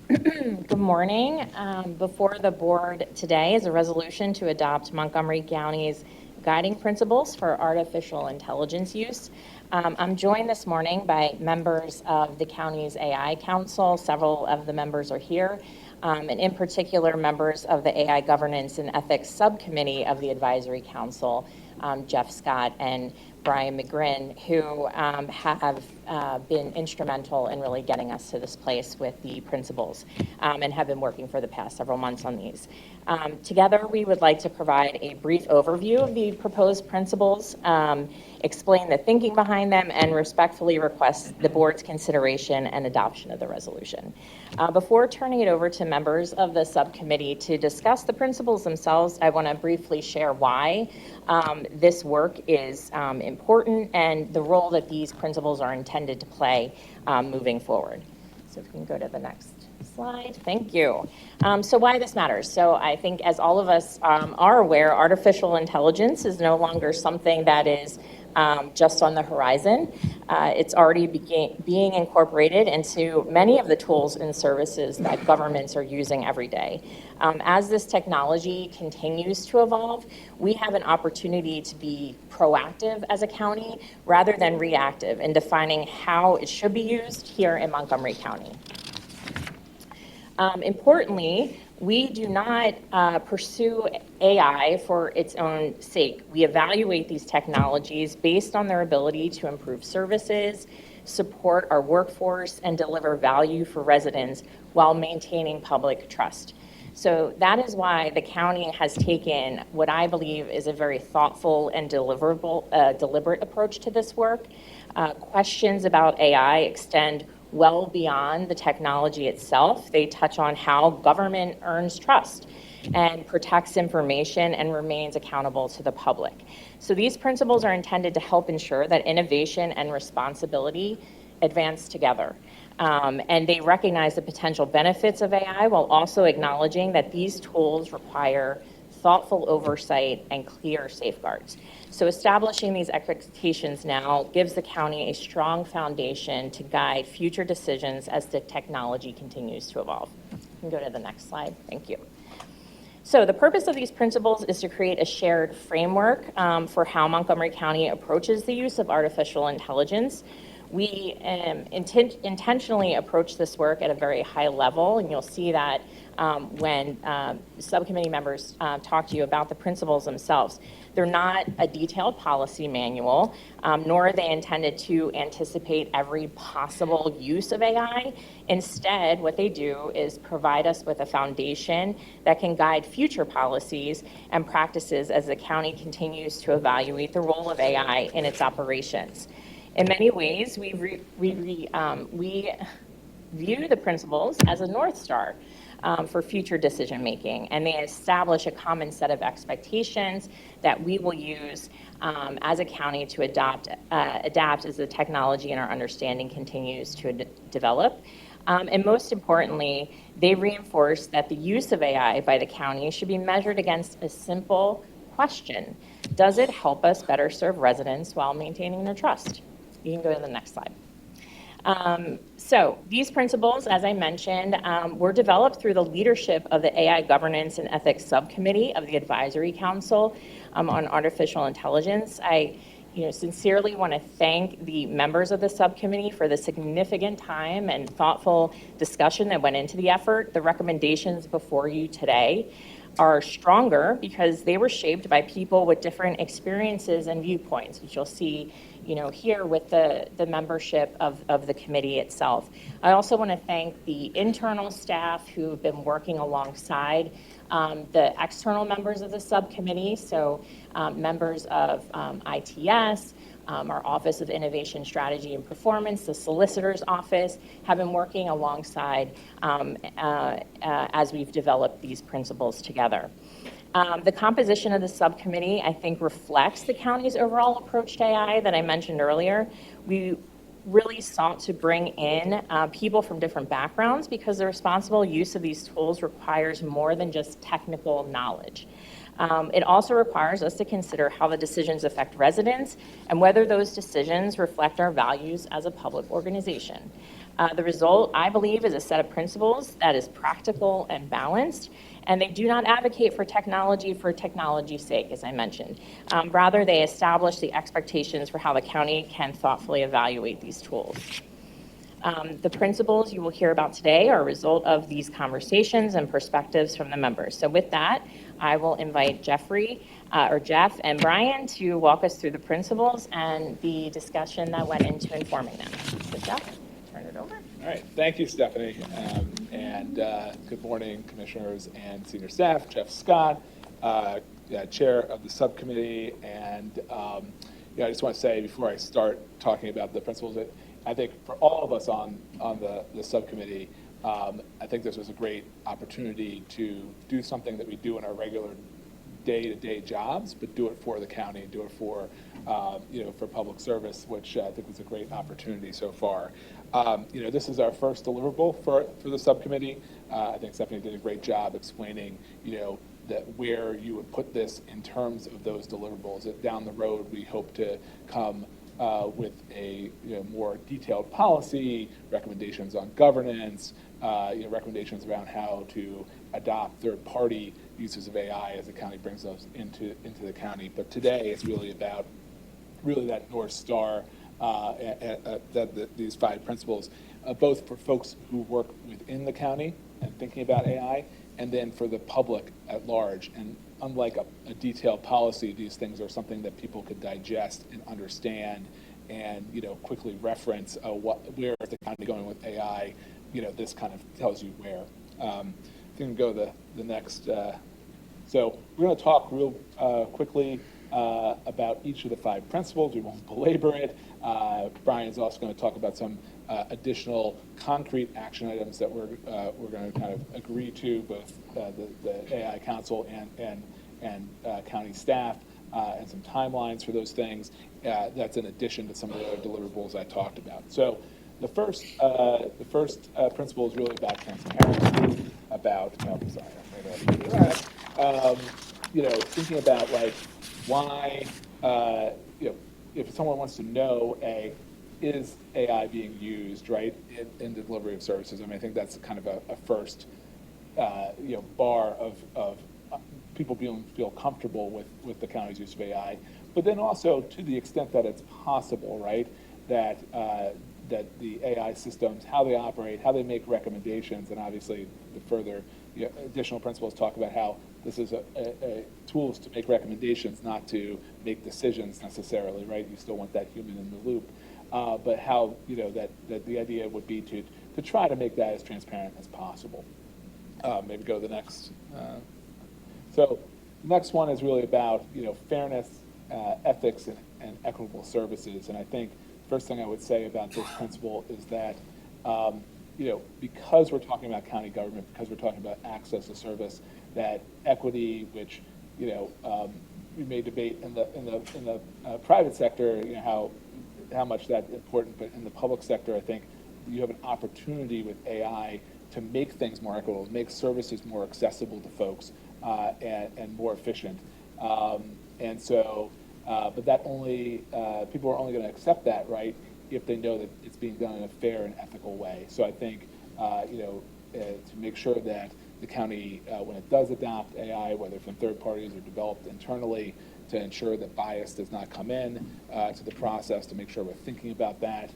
Good morning. Before the board today is a resolution to adopt Montgomery County's guiding principles for artificial intelligence use. I'm joined this morning by members of the county's AI Council. Several of the members are here, and in particular, members of the AI Governance and Ethics Subcommittee of the Advisory Council, Jeff Scott and Brian McGrin, who have been instrumental in really getting us to this place with the principles and have been working for the past several months on these. Together, we would like to provide a brief overview of the proposed principles, explain the thinking behind them, and respectfully request the board's consideration and adoption of the resolution. Before turning it over to members of the subcommittee to discuss the principles themselves, I want to briefly share why this work is important and the role that these principles are intended to play moving forward. So if we can go to the next slide. Thank you. So why this matters. So I think as all of us are aware, artificial intelligence is no longer something that is just on the horizon. It's already being incorporated into many of the tools and services that governments are using every day. As this technology continues to evolve, we have an opportunity to be proactive as a county rather than reactive in defining how it should be used here in Montgomery County. Importantly, we do not pursue AI for its own sake. We evaluate these technologies based on their ability to improve services, support our workforce, and deliver value for residents while maintaining public trust. So that is why the county has taken what I believe is a very thoughtful and deliberate approach to this work. Questions about AI extend well beyond the technology itself. They touch on how government earns trust and protects information and remains accountable to the public. So these principles are intended to help ensure that innovation and responsibility advance together. And they recognize the potential benefits of AI while also acknowledging that these tools require thoughtful oversight and clear safeguards. So establishing these expectations now gives the county a strong foundation to guide future decisions as the technology continues to evolve. You can go to the next slide. Thank you. So the purpose of these principles is to create a shared framework for how Montgomery County approaches the use of artificial intelligence. We intentionally approach this work at a very high level, and you'll see that when subcommittee members talk to you about the principles themselves. They're not a detailed policy manual, nor are they intended to anticipate every possible use of AI. Instead, what they do is provide us with a foundation that can guide future policies and practices as the county continues to evaluate the role of AI in its operations. In many ways, we view the principles as a North Star for future decision making, and they establish a common set of expectations that we will use as a county to adapt as the technology and our understanding continues to develop. And most importantly, they reinforce that the use of AI by the county should be measured against a simple, question, does it help us better serve residents while maintaining their trust? You can go to the next slide. So these principles, as I mentioned, were developed through the leadership of the AI Governance and Ethics Subcommittee of the Advisory Council on Artificial Intelligence. I sincerely want to thank the members of the subcommittee for the significant time and thoughtful discussion that went into the effort. The recommendations before you today are stronger because they were shaped by people with different experiences and viewpoints, which you'll see here with the membership of the committee itself. I also want to thank the internal staff who have been working alongside the external members of the subcommittee, so members of ITS, our Office of Innovation Strategy and Performance, the Solicitor's Office, have been working alongside as we've developed these principles together. The composition of the subcommittee, I think, reflects the county's overall approach to AI that I mentioned earlier. We really sought to bring in people from different backgrounds because the responsible use of these tools requires more than just technical knowledge. It also requires us to consider how the decisions affect residents and whether those decisions reflect our values as a public organization. The result, I believe, is a set of principles that is practical and balanced, and they do not advocate for technology's sake, as I mentioned. Rather, they establish the expectations for how the county can thoughtfully evaluate these tools. The principles you will hear about today are a result of these conversations and perspectives from the members. So with that, I will invite Jeff and Brian to walk us through the principles and the discussion that went into informing them. So Jeff, turn it over. All right, thank you, Stephanie. Good morning, commissioners and senior staff. Jeff Scott, chair of the subcommittee. And I just want to say before I start talking about the principles that I think for all of us on the subcommittee, I think this was a great opportunity to do something that we do in our regular day-to-day jobs, but do it for the county, do it for public service, which I think was a great opportunity so far. This is our first deliverable for the subcommittee. I think Stephanie did a great job explaining, that where you would put this in terms of those deliverables. That down the road, we hope to come with a more detailed policy, recommendations on governance, recommendations around how to adopt third-party uses of AI as the county brings those into the county. But today, it's really about that North Star, these 5 principles, both for folks who work within the county and thinking about AI, and then for the public at large. And unlike a detailed policy, these things are something that people could digest and understand and quickly reference where is the county going with AI. This kind of tells you where. You can go to the next. So we're going to talk real quickly about each of the 5 principles. We won't belabor it. Brian's also going to talk about some additional concrete action items that we're going to kind of agree to, both the AI Council and county staff, and some timelines for those things. That's in addition to some of the other deliverables I talked about. So the first principle is really about transparency, about thinking about why if someone wants to know is AI being used in the delivery of services. I think that's kind of a first bar of people feel comfortable with the county's use of AI, but then also to the extent that it's possible, that the AI systems, how they operate, how they make recommendations, and obviously the further additional principles talk about how this is a tools to make recommendations, not to make decisions necessarily, You still want that human in the loop, but how that the idea would be to try to make that as transparent as possible. Maybe go to the next. So the next one is really about fairness, ethics, and equitable services. And I think the first thing I would say about this principle is that because we're talking about county government, because we're talking about access to service, that equity, which we may debate in the private sector, how much that's important, but in the public sector, I think you have an opportunity with AI to make things more equitable, make services more accessible to folks, and more efficient. And so, but that only, people are only going to accept that, right, if they know that it's being done in a fair and ethical way. So I think, to make sure that the county, when it does adopt AI, whether from third parties or developed internally, to ensure that bias does not come in to the process, to make sure we're thinking about that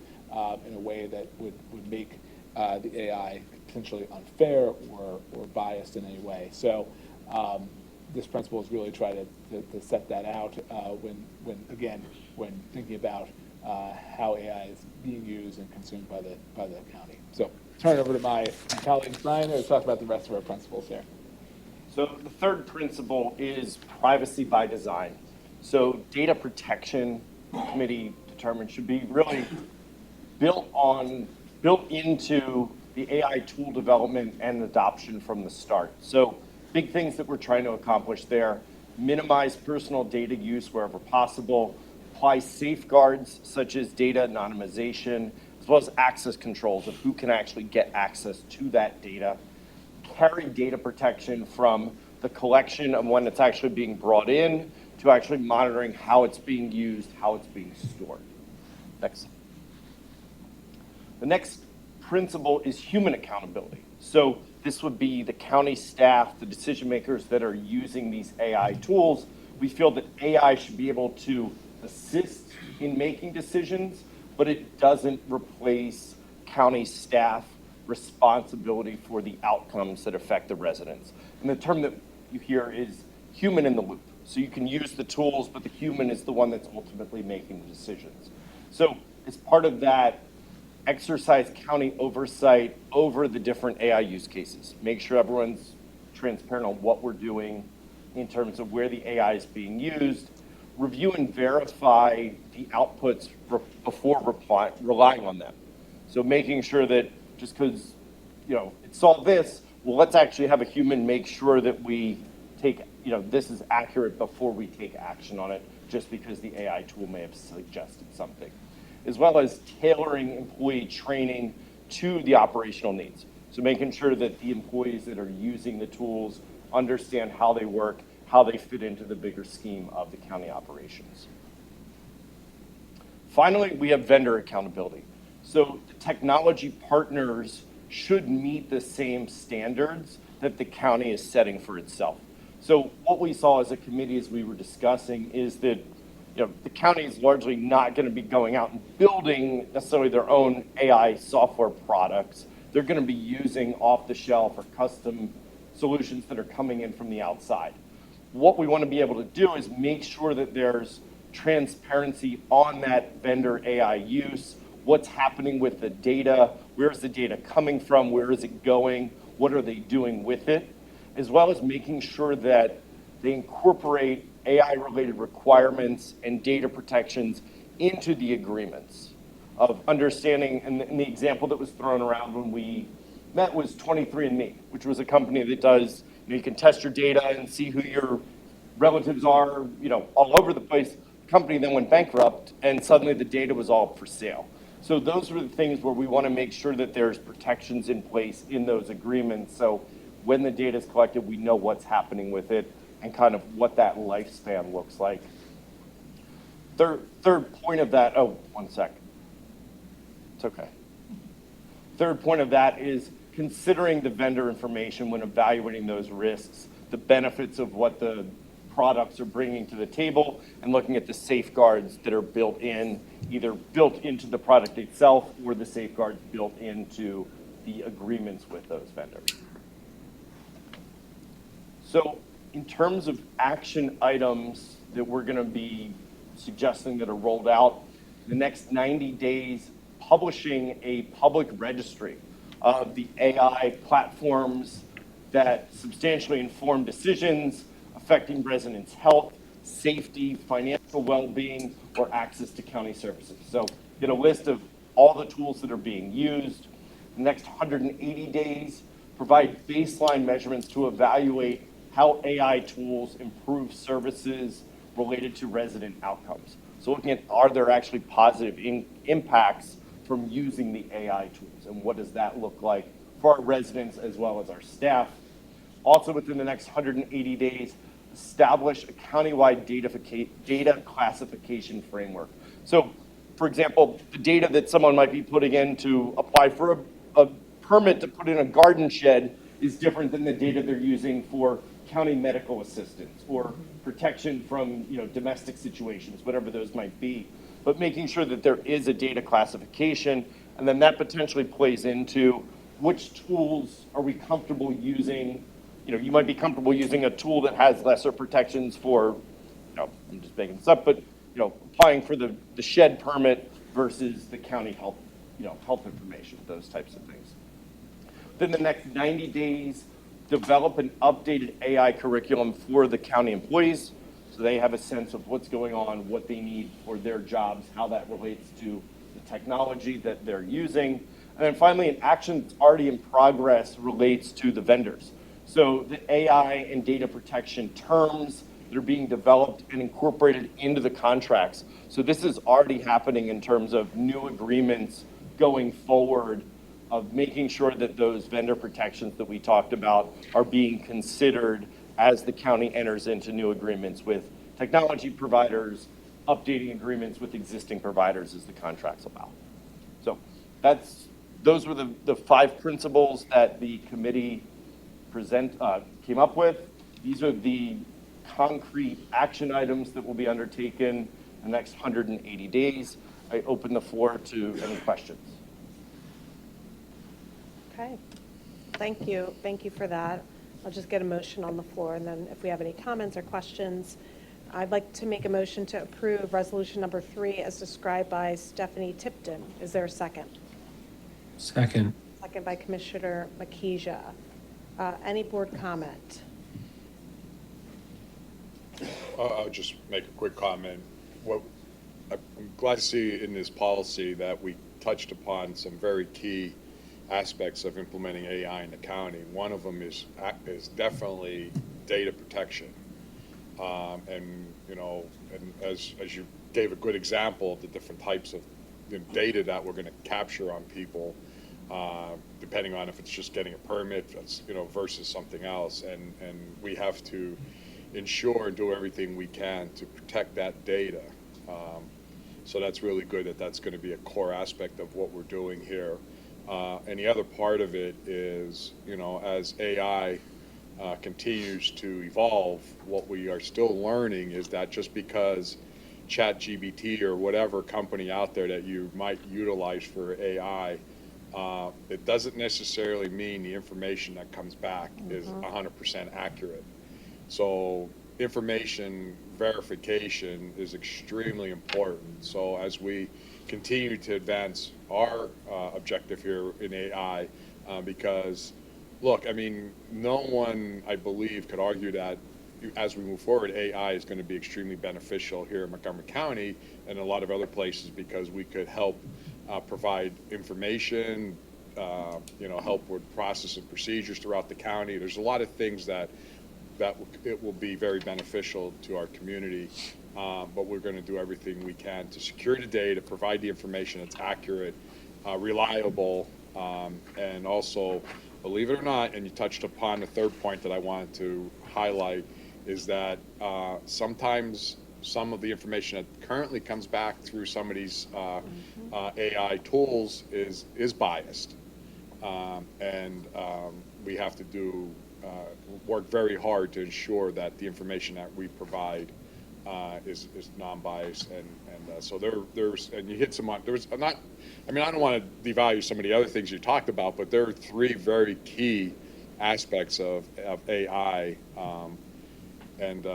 in a way that would make the AI potentially unfair or biased in any way. So this principle is really try to set that out when thinking about how AI is being used and consumed by the county. So turn it over to my colleague Brian to talk about the rest of our principles here. So the third principle is privacy by design. So data protection, the committee determined, should be really built into the AI tool development and adoption from the start. So big things that we're trying to accomplish there: minimize personal data use wherever possible, apply safeguards such as data anonymization, as well as access controls of who can actually get access to that data, carry data protection from the collection of when it's actually being brought in to actually monitoring how it's being used, how it's being stored. Next. The next principle is human accountability. So this would be the county staff, the decision makers that are using these AI tools. We feel that AI should be able to assist in making decisions, but it doesn't replace county staff responsibility for the outcomes that affect the residents. And the term that you hear is human in the loop. So you can use the tools, but the human is the one that's ultimately making the decisions. So as part of that, exercise county oversight over the different AI use cases. Make sure everyone's transparent on what we're doing in terms of where the AI is being used. Review and verify the outputs before relying on them. So making sure that just because, it saw this, well, let's actually have a human make sure that we take, this is accurate before we take action on it, just because the AI tool may have suggested something. As well as tailoring employee training to the operational needs. So making sure that the employees that are using the tools understand how they work, how they fit into the bigger scheme of the county operations. Finally, we have vendor accountability. So the technology partners should meet the same standards that the county is setting for itself. So what we saw as a committee as we were discussing is that the county is largely not going to be going out and building necessarily their own AI software products. They're going to be using off-the-shelf or custom solutions that are coming in from the outside. What we want to be able to do is make sure that there's transparency on that vendor AI use, what's happening with the data, where's the data coming from, where is it going, what are they doing with it, as well as making sure that they incorporate AI-related requirements and data protections into the agreements of understanding, and the example that was thrown around when we met was 23andMe, which was a company that does, you can test your data and see who your relatives are, all over the place. The company then went bankrupt, and suddenly the data was all for sale. So those were the things where we want to make sure that there's protections in place in those agreements. So when the data is collected, we know what's happening with it and kind of what that lifespan looks like. Third point of that, one sec. It's okay. Third point of that is considering the vendor information when evaluating those risks, the benefits of what the products are bringing to the table, and looking at the safeguards that are built in, either built into the product itself or the safeguards built into the agreements with those vendors. So in terms of action items that we're going to be suggesting that are rolled out, the next 90 days, publishing a public registry of the AI platforms that substantially inform decisions affecting residents' health, safety, financial well-being, or access to county services. So get a list of all the tools that are being used. The next 180 days, provide baseline measurements to evaluate how AI tools improve services related to resident outcomes. So looking at, are there actually positive impacts from using the AI tools, and what does that look like for our residents as well as our staff? Also within the next 180 days, establish a countywide data classification framework. So, for example, the data that someone might be putting in to apply for a permit to put in a garden shed is different than the data they're using for county medical assistance or protection from, domestic situations, whatever those might be. But making sure that there is a data classification, and then that potentially plays into which tools are we comfortable using. You might be comfortable using a tool that has lesser protections for, I'm just making this up, but, applying for the shed permit versus the county health, health information, those types of things. Within the next 90 days, develop an updated AI curriculum for the county employees so they have a sense of what's going on, what they need for their jobs, how that relates to the technology that they're using. And then finally, an action that's already in progress relates to the vendors. So the AI and data protection terms that are being developed and incorporated into the contracts. So this is already happening in terms of new agreements going forward, of making sure that those vendor protections that we talked about are being considered as the county enters into new agreements with technology providers, updating agreements with existing providers as the contracts allow. So those were the 5 principles that the committee came up with. These are the concrete action items that will be undertaken in the next 180 days. I open the floor to any questions. Okay, thank you. Thank you for that. I'll just get a motion on the floor, and then if we have any comments or questions, I'd like to make a motion to approve resolution number 3 as described by Stephanie Tipton. Is there a second? Second. Second by Commissioner Makija. Any board comment? I'll just make a quick comment. I'm glad to see in this policy that we touched upon some very key aspects of implementing AI in the county. One of them is definitely data protection. And as you gave a good example of the different types of data that we're going to capture on people, depending on if it's just getting a permit, versus something else. And we have to ensure and do everything we can to protect that data. So that's really good that that's going to be a core aspect of what we're doing here. And the other part of it is, as AI continues to evolve, what we are still learning is that just because ChatGPT or whatever company out there that you might utilize for AI, it doesn't necessarily mean the information that comes back is 100% accurate. So information verification is extremely important. So as we continue to advance our objective here in AI, because look, no one, I believe, could argue that as we move forward, AI is going to be extremely beneficial here in Montgomery County and a lot of other places, because we could help provide information, help with process and procedures throughout the county. There's a lot of things that it will be very beneficial to our community, but we're going to do everything we can to secure the data, provide the information that's accurate, reliable, and also, believe it or not, and you touched upon the third point that I wanted to highlight, is that sometimes some of the information that currently comes back through some of these AI tools is biased, and we have to work very hard to ensure that the information that we provide is non-biased, and so there's, and you hit some on, I don't want to devalue some of the other things you talked about, but there are 3 very key aspects of AI, and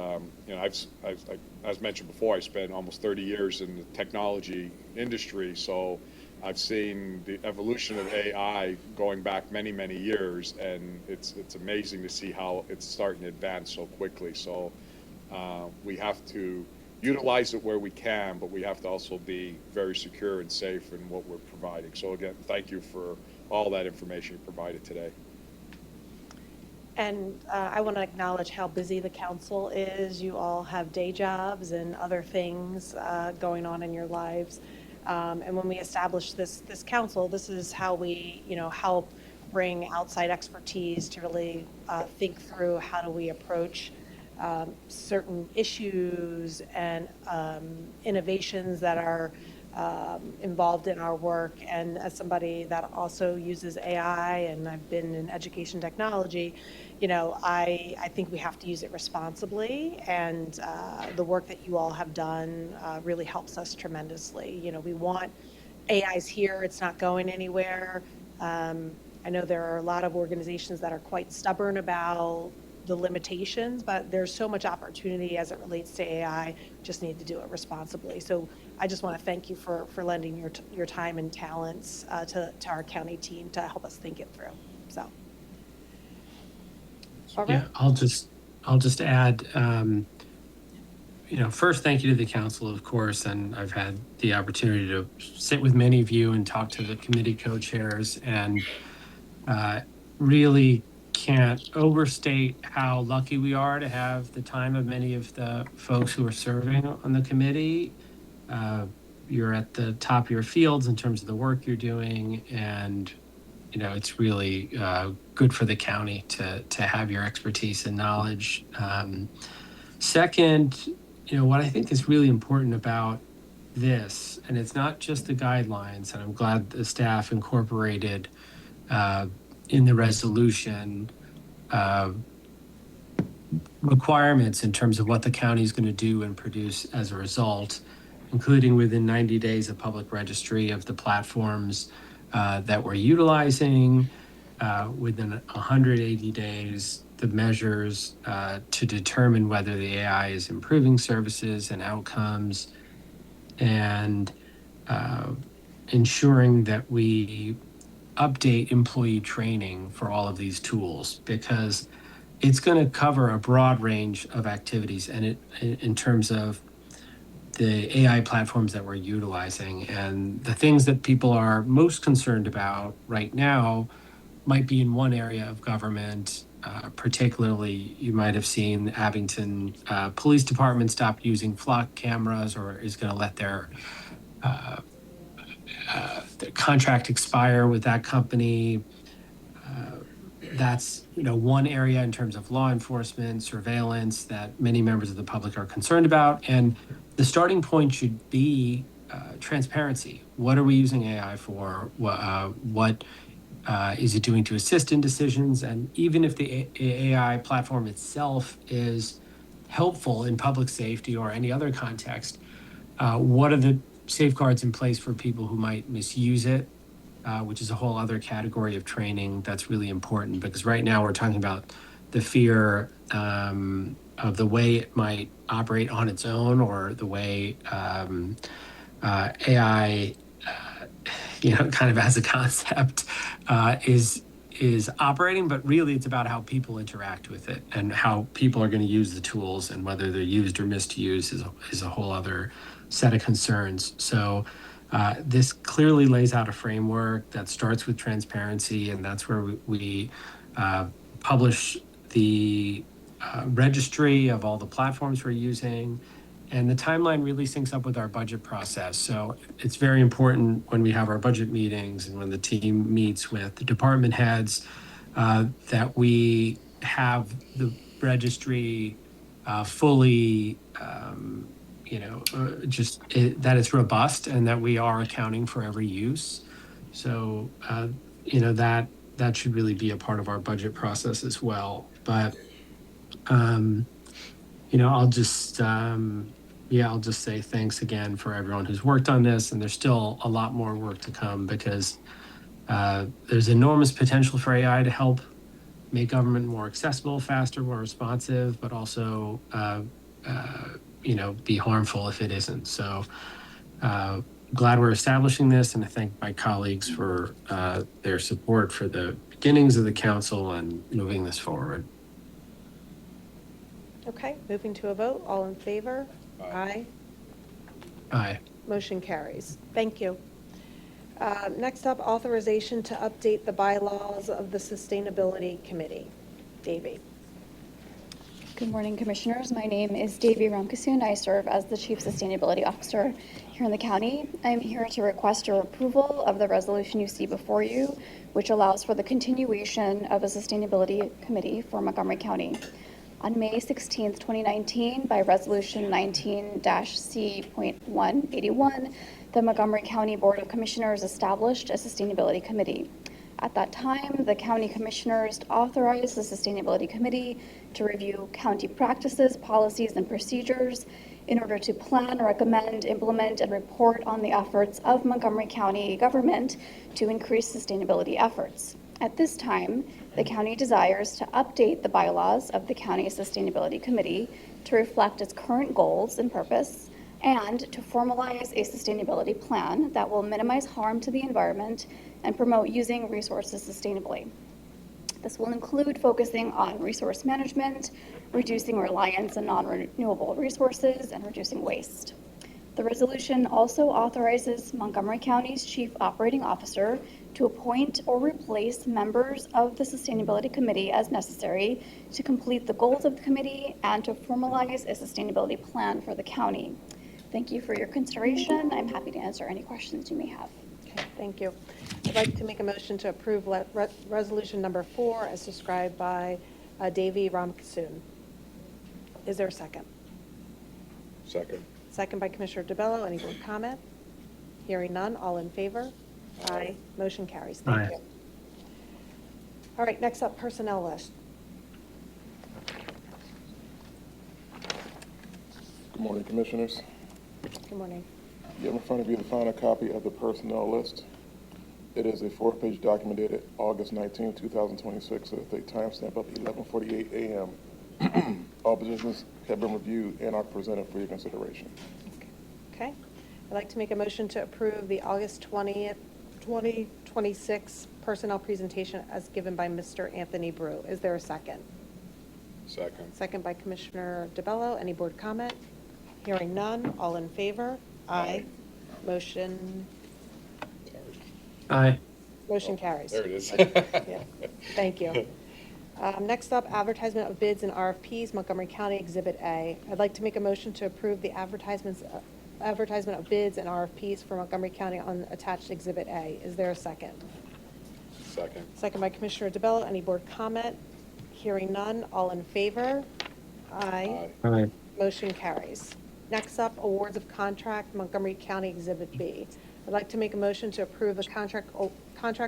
as mentioned before, I spent almost 30 years in the technology industry, so I've seen the evolution of AI going back many, many years, and it's amazing to see how it's starting to advance so quickly. So we have to utilize it where we can, but we have to also be very secure and safe in what we're providing. So again, thank you for all that information you provided today. And I want to acknowledge how busy the council is. You all have day jobs and other things going on in your lives. And when we established this council, this is how we, help bring outside expertise to really think through how do we approach certain issues and innovations that are involved in our work. And as somebody that also uses AI, and I've been in education technology, you know, I think we have to use it responsibly, and the work that you all have done really helps us tremendously. You know, we want AI's here, it's not going anywhere. I know there are a lot of organizations that are quite stubborn about the limitations, but there's so much opportunity as it relates to AI. Just need to do it responsibly. So I just want to thank you for lending your time and talents to our county team to help us think it through. So, all right. Yeah, I'll just add, you know, first, thank you to the council, of course, and I've had the opportunity to sit with many of you and talk to the committee co-chairs, and really can't overstate how lucky we are to have the time of many of the folks who are serving on the committee. You're at the top of your fields in terms of the work you're doing, and you know, it's really good for the county to have your expertise and knowledge. Second, you know, what I think is really important about this, and it's not just the guidelines, and I'm glad the staff incorporated in the resolution requirements in terms of what the county is going to do and produce as a result, including within 90 days a public registry of the platforms that we're utilizing, within 180 days the measures to determine whether the AI is improving services and outcomes, and ensuring that we update employee training for all of these tools, because it's going to cover a broad range of activities, and it in terms of the AI platforms that we're utilizing. And the things that people are most concerned about right now might be in one area of government. Particularly, you might have seen Abington Police Department stop using flock cameras, or is going to let their contract expire with that company. That's, you know, one area in terms of law enforcement, surveillance that many members of the public are concerned about. And the starting point should be transparency. What are we using AI for? What is it doing to assist in decisions? And even if the AI platform itself is helpful in public safety or any other context, what are the safeguards in place for people who might misuse it? Which is a whole other category of training that's really important, because right now we're talking about the fear of the way it might operate on its own, or the way AI, you know, kind of as a concept is operating, but really it's about how people interact with it and how people are going to use the tools, and whether they're used or misused is a whole other set of concerns. So this clearly lays out a framework that starts with transparency, and that's where we publish the registry of all the platforms we're using. And the timeline really syncs up with our budget process. So it's very important when we have our budget meetings and when the team meets with the department heads that we have the registry fully that it's robust, and that we are accounting for every use. So, that should really be a part of our budget process as well. But, I'll just say thanks again for everyone who's worked on this. And there's still a lot more work to come, because there's enormous potential for AI to help make government more accessible, faster, more responsive, but also be harmful if it isn't. So glad we're establishing this, and I thank my colleagues for their support for the beginnings of the council and moving this forward. Okay, moving to a vote. All in favor? Aye. Aye. Motion carries. Thank you. Next up, authorization to update the bylaws of the Sustainability Committee. Davey. Good morning, Commissioners. My name is Davey Ramkasoon. I serve as the Chief Sustainability Officer here in the county. I'm here to request your approval of the resolution you see before you, which allows for the continuation of a Sustainability Committee for Montgomery County. On May 16, 2019, by Resolution 19-C.181, the Montgomery County Board of Commissioners established a Sustainability Committee. At that time, the county commissioners authorized the Sustainability Committee to review county practices, policies, and procedures in order to plan, recommend, implement, and report on the efforts of Montgomery County government to increase sustainability efforts. At this time, the county desires to update the bylaws of the County Sustainability Committee to reflect its current goals and purpose, and to formalize a sustainability plan that will minimize harm to the environment and promote using resources sustainably. This will include focusing on resource management, reducing reliance on non-renewable resources, and reducing waste. The resolution also authorizes Montgomery County's Chief Operating Officer to appoint or replace members of the Sustainability Committee as necessary to complete the goals of the committee and to formalize a sustainability plan for the county. Thank you for your consideration. I'm happy to answer any questions you may have. Okay, thank you. I'd like to make a motion to approve resolution number 4 as described by Davy Ramkasoon. Is there a second? Second. Second by Commissioner DeBello. Any board comment? Hearing none. All in favor? Aye. Motion carries. Thank Aye. you. All right, next up, personnel list. Good morning, Commissioners. Good morning. You have in front of you the final copy of the personnel list. It is a 4-page document dated August 19, 2026, with a timestamp of 11:48 a.m. All positions have been reviewed and are presented for your consideration. Okay. I'd like to make a motion to approve the August 20th, 2026 personnel presentation as given by Mr. Anthony Brew. Is there a second? Second. Second by Commissioner DeBello. Any board comment? Hearing none. All in favor? Aye. Motion Aye. carries. There it is. Yeah. Thank you. Next up, advertisement of bids and RFPs, Montgomery County Exhibit A. I'd like to make a motion to approve the advertisement of bids and RFPs for Montgomery County on attached Exhibit A. Is there a second? Second. Second by Commissioner DeBello. Any board comment? Hearing none. All in favor? Aye. Aye. Motion carries. Next up, awards of contract, Montgomery County Exhibit B. I'd like to make a motion to approve the contract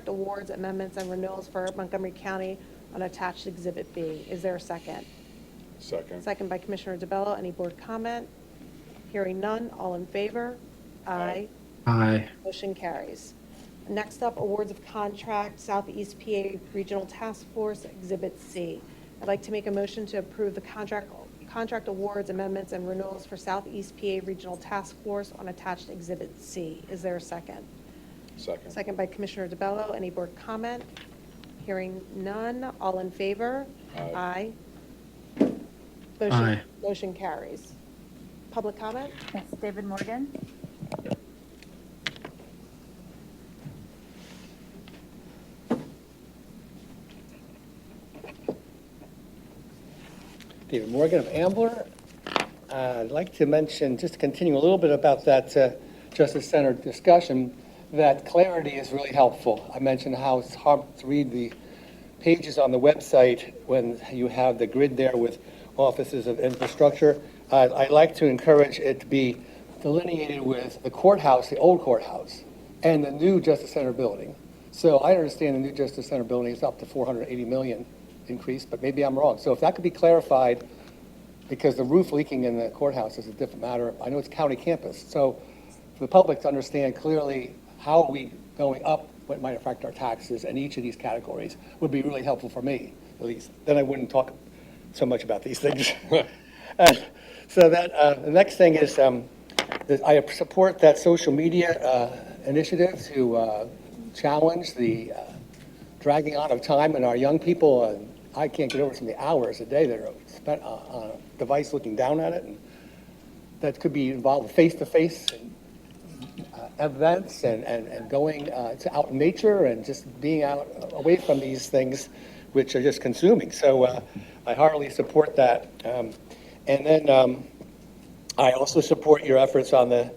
awards, amendments, and renewals for Montgomery County on attached Exhibit B. Is there a second? Second. Second by Commissioner DeBello. Any board comment? Hearing none. All in favor? Aye. Aye. Motion carries. Next up, awards of contract, Southeast PA Regional Task Force, Exhibit C. I'd like to make a motion to approve the contract awards, amendments, and renewals for Southeast PA Regional Task Force on attached Exhibit C. Is there a second? Second. Second by Commissioner DeBello. Any board comment? Hearing none. All in favor? Aye. Aye. Motion carries. Public comment? Yes, David Morgan. David Morgan of Ambler. I'd like to mention, just to continue a little bit about that Justice-centered discussion, that clarity is really helpful. I mentioned how it's hard to read the pages on the website when you have the grid there with offices of infrastructure. I'd like to encourage it to be delineated with the courthouse, the old courthouse, and the new Justice Center building. So I understand the new Justice Center building is up to 480 million increase, but maybe I'm wrong. So if that could be clarified, because the roof leaking in the courthouse is a different matter. I know it's county campus. So for the public to understand clearly how are we going up, what might affect our taxes in each of these categories would be really helpful for me, at least. Then I wouldn't talk so much about these things. So that the next thing is I support that social media initiative to challenge the dragging on of time in our young people. I can't get over some of the hours a day that are spent on a device looking down at it. And that could be involved with face-to-face events and going to out in nature and just being out away from these things which are just consuming. So I heartily support that. And then I also support your efforts on the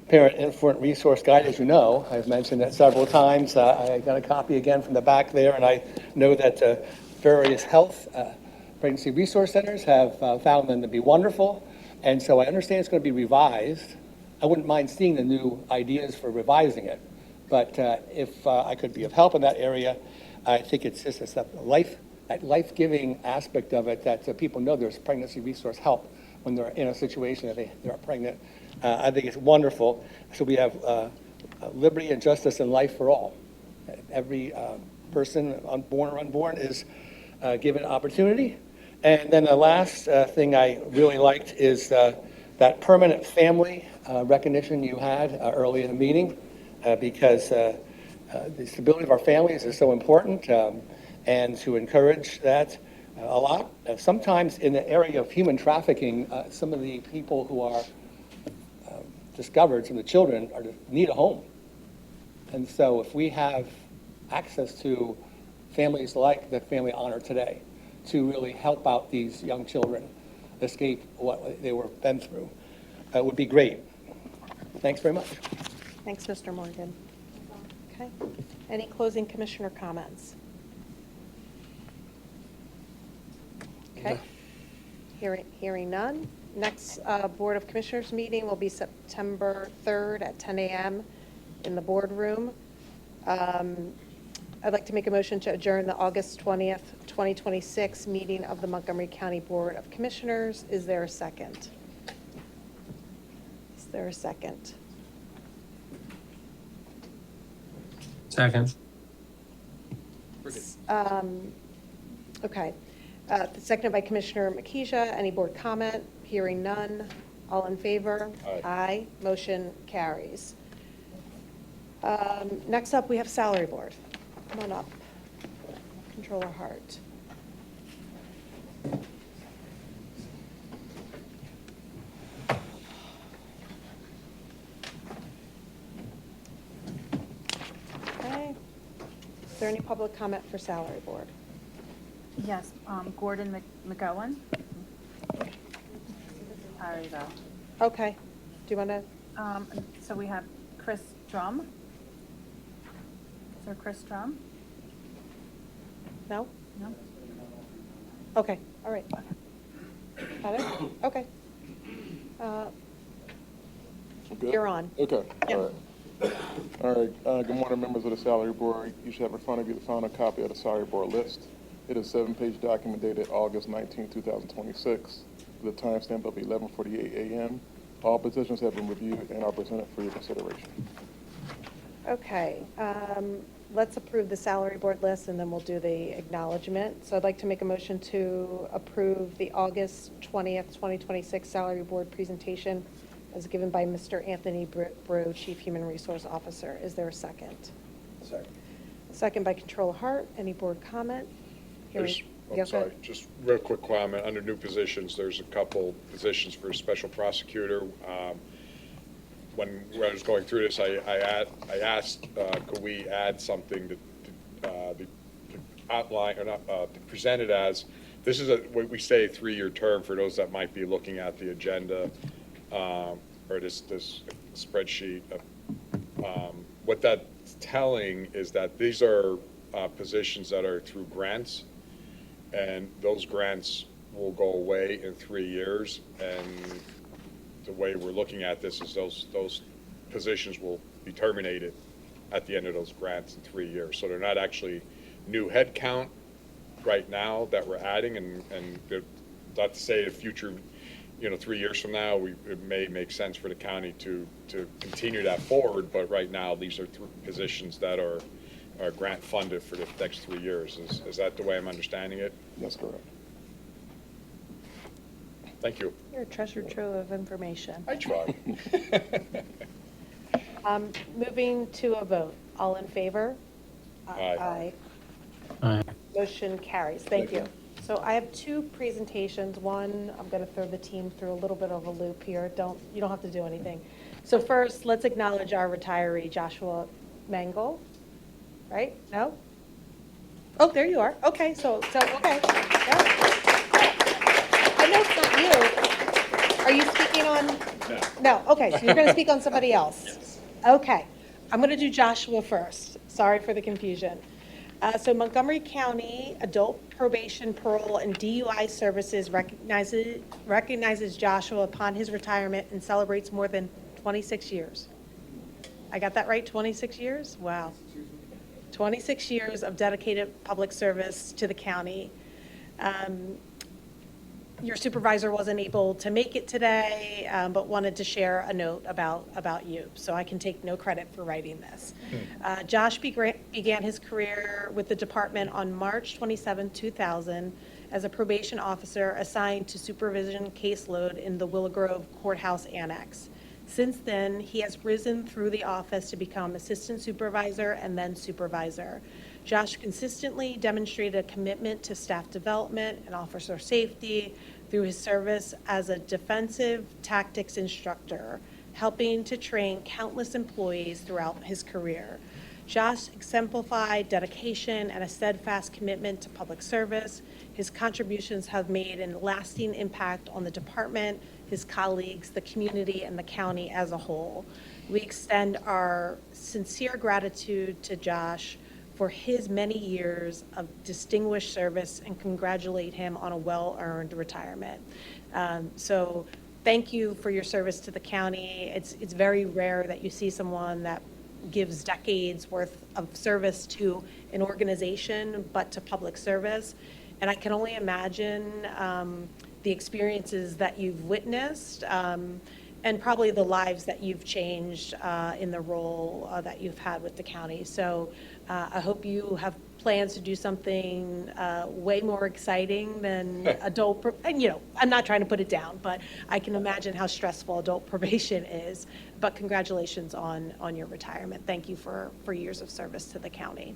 Parent Infant Resource Guide. As you know, I've mentioned that several times. I got a copy again from the back there, and I know that various health pregnancy resource centers have found them to be wonderful, and so I understand it's going to be revised. I wouldn't mind seeing the new ideas for revising it, but if I could be of help in that area, I think it's just that life-giving aspect of it, that people know there's pregnancy resource help when they're in a situation that they're pregnant. I think it's wonderful. So we have liberty and justice and life for all. Every person, born or unborn, is given opportunity. And then the last thing I really liked is that permanent family recognition you had early in the meeting, because the stability of our families is so important, and to encourage that a lot. Sometimes in the area of human trafficking, some of the people who are discovered, some of the children, need a home. And so if we have access to families like the family honor today to really help out these young children escape what they were been through, it would be great. Thanks very much. Thanks, Mr. Morgan. Okay. Any closing commissioner comments? Okay. Hearing none. Next Board of Commissioners meeting will be September 3rd at 10 a.m. in the boardroom. I'd like to make a motion to adjourn the August 20th, 2026 meeting of the Montgomery County Board of Commissioners. Is there a second? Is there a second? Second. Okay. Seconded by Commissioner Makija. Any board comment? Hearing none. All in favor? Aye. Motion carries. Next up, we have Salary Board. Come on up. Controller Hart. Okay. Is there any public comment for Salary Board? Yes, Gordon McGowan. There you go. Okay. Do you want to? So we have Chris Drum. Is there Chris Drum? No? No? Okay, all right. Got it? Okay. Good? You're on. Okay, Yeah. all right. All right, good morning, members of the Salary Board. You should have in front of you the final copy of the Salary Board list. It is a 7-page document dated August 19, 2026, with a timestamp of 11:48 a.m. All positions have been reviewed and are presented for your consideration. Okay, let's approve the Salary Board list, and then we'll do the acknowledgement. So I'd like to make a motion to approve the August 20th, 2026 Salary Board presentation as given by Mr. Anthony Brew, Chief Human Resource Officer. Is there a second? Second. Second by Controller Hart. Any board comment? There's, Yeah, go I'm sorry, ahead. just real quick comment, under new positions, there's a couple positions for a special prosecutor. When I was going through this, I asked, could we add something to outline, or not, to present it as, this is what we say, 3-year term for those that might be looking at the agenda, or this spreadsheet. What that's telling is that these are positions that are through grants, and those grants will go away in 3 years, and the way we're looking at this is those positions will be terminated at the end of those grants in 3 years. So they're not actually new headcount right now that we're adding, and not to say the future, 3 years from now, it may make sense for the county to continue that forward, but right now, these are positions that are grant funded for the next 3 years. Is that the way I'm understanding it? That's correct. Thank you. You're a treasure trove of information. I try. Moving to a vote. All in favor? Aye. Aye. Motion carries. Thank you. So I have 2 presentations. One, I'm going to throw the team through a little bit of a loop here. You don't have to do anything. So first, let's acknowledge our retiree, Joshua Mangle. Right? No? Oh, there you are. Okay, so okay. Yeah. I know it's not you. Are you speaking on? No. Okay, so you're going to speak on somebody else. Okay. I'm going to do Joshua first. Sorry for the confusion. So Montgomery County Adult Probation, Parole, and DUI Services recognizes Joshua upon his retirement and celebrates more than 26 years. I got that right, 26 years? Wow. 26 years of dedicated public service to the county. Your supervisor wasn't able to make it today, but wanted to share a note about you, so I can take no credit for writing this. Josh began his career with the department on March 27, 2000, as a probation officer assigned to supervision caseload in the Willow Grove Courthouse Annex. Since then, he has risen through the office to become assistant supervisor and then supervisor. Josh consistently demonstrated a commitment to staff development and officer safety through his service as a defensive tactics instructor, helping to train countless employees throughout his career. Josh exemplified dedication and a steadfast commitment to public service. His contributions have made a lasting impact on the department, his colleagues, the community, and the county as a whole. We extend our sincere gratitude to Josh for his many years of distinguished service and congratulate him on a well-earned retirement. So thank you for your service to the county. It's very rare that you see someone that gives decades worth of service to an organization, but to public service. And I can only imagine the experiences that you've witnessed, and probably the lives that you've changed in the role that you've had with the county. So I hope you have plans to do something way more exciting than and I'm not trying to put it down, but I can imagine how stressful adult probation is. But congratulations on your retirement. Thank you for years of service to the county.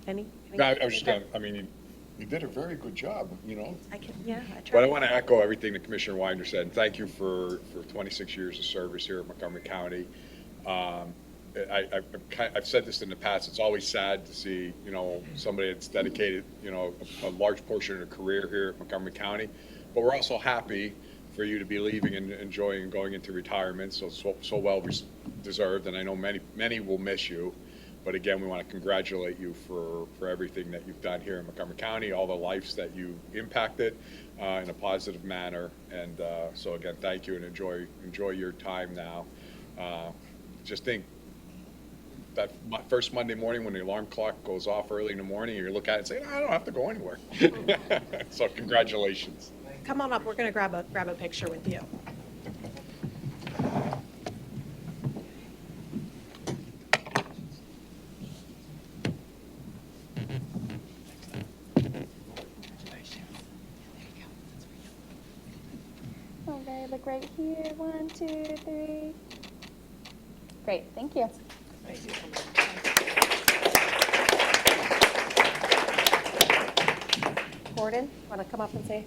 Any? No, I was just gonna, I mean, you did a very good job, I tried. But I want to echo everything that Commissioner Winder said. Thank you for 26 years of service here at Montgomery County. I've said this in the past, it's always sad to see, somebody that's dedicated, a large portion of their career here at Montgomery County. But we're also happy for you to be leaving and enjoying going into retirement, so well deserved. And I know many will miss you. But again, we want to congratulate you for everything that you've done here in Montgomery County, all the lives that you impacted in a positive manner. And so again, thank you and enjoy your time now. Just think that first Monday morning when the alarm clock goes off early in the morning, you look at it and say, no, I don't have to go anywhere. So congratulations. Come on up. We're going to grab a picture with you. Okay, look right here. 1, 2, 3. Great, thank you. Gordon, want to come up and say?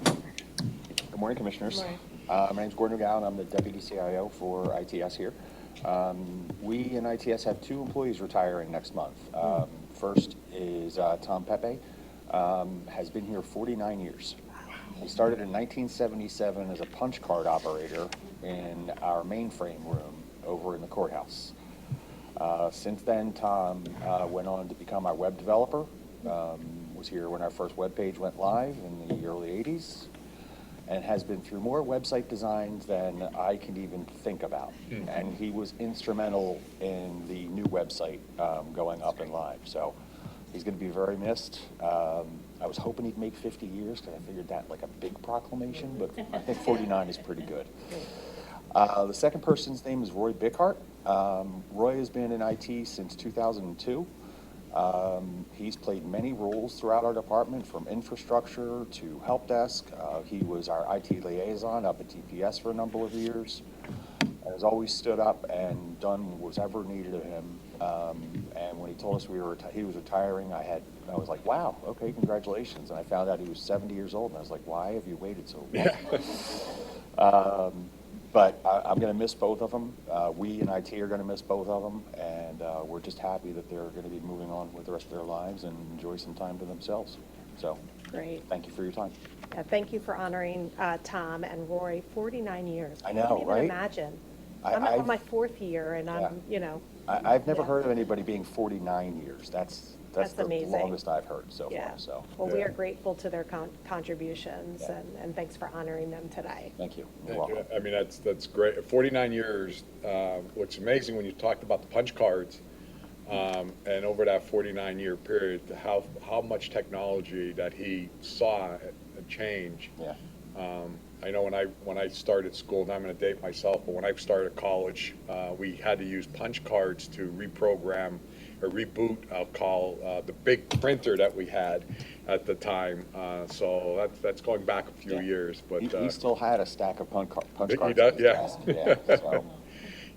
Good morning, Commissioners. Good My name's Gordon McGowan. I'm the Deputy CIO for ITS here. We in ITS have 2 employees retiring next month. First is Tom Pepe, has been here 49 years. He started in 1977 as a punch card operator in our mainframe room over in the courthouse. Since then, Tom went on to become our web developer, was here when our first web page went live in the early 80s, and has been through more website designs than I can even think about. And he was instrumental in the new website going up and live. So he's going to be very missed. I was hoping he'd make 50 years because I figured that like a big proclamation, but I think 49 is pretty good. The second person's name is Roy Bickhart. Roy has been in IT since 2002. He's played many roles throughout our department, from infrastructure to help desk. He was our IT liaison up at TPS for a number of years, and has always stood up and done whatever needed of him. And when he told us he was retiring, I was like, wow, okay, congratulations. And I found out he was 70 years old, and I was like, why have you waited so long? But I'm going to miss both of them. We in IT are going to miss both of them, and we're just happy that they're going to be moving on with the rest of their lives and enjoy some time to themselves. So, Great. Thank you for your time. Yeah, thank you for honoring Tom and Roy. 49 years. I know, can't even right? imagine. I'm on my 4th year, and I'm, I've never Yeah. heard of anybody being 49 years. That's That's the amazing. longest I've heard so Yeah. far, so. Well, we are grateful to their contributions, Yeah. and thanks for honoring them today. Thank you. You're welcome. I mean, that's great. 49 years, what's amazing when you talked about the punch cards, and over that 49-year period, how much technology that he saw a change. Yeah. I know when I started school, and I'm going to date myself, but when I started college, we had to use punch cards to reprogram or reboot, I'll call, the big printer that we had at the time. So that's going back a few Yeah. years, but. He still had a stack of punch He cards. does, in his yeah. desk. Yeah, so.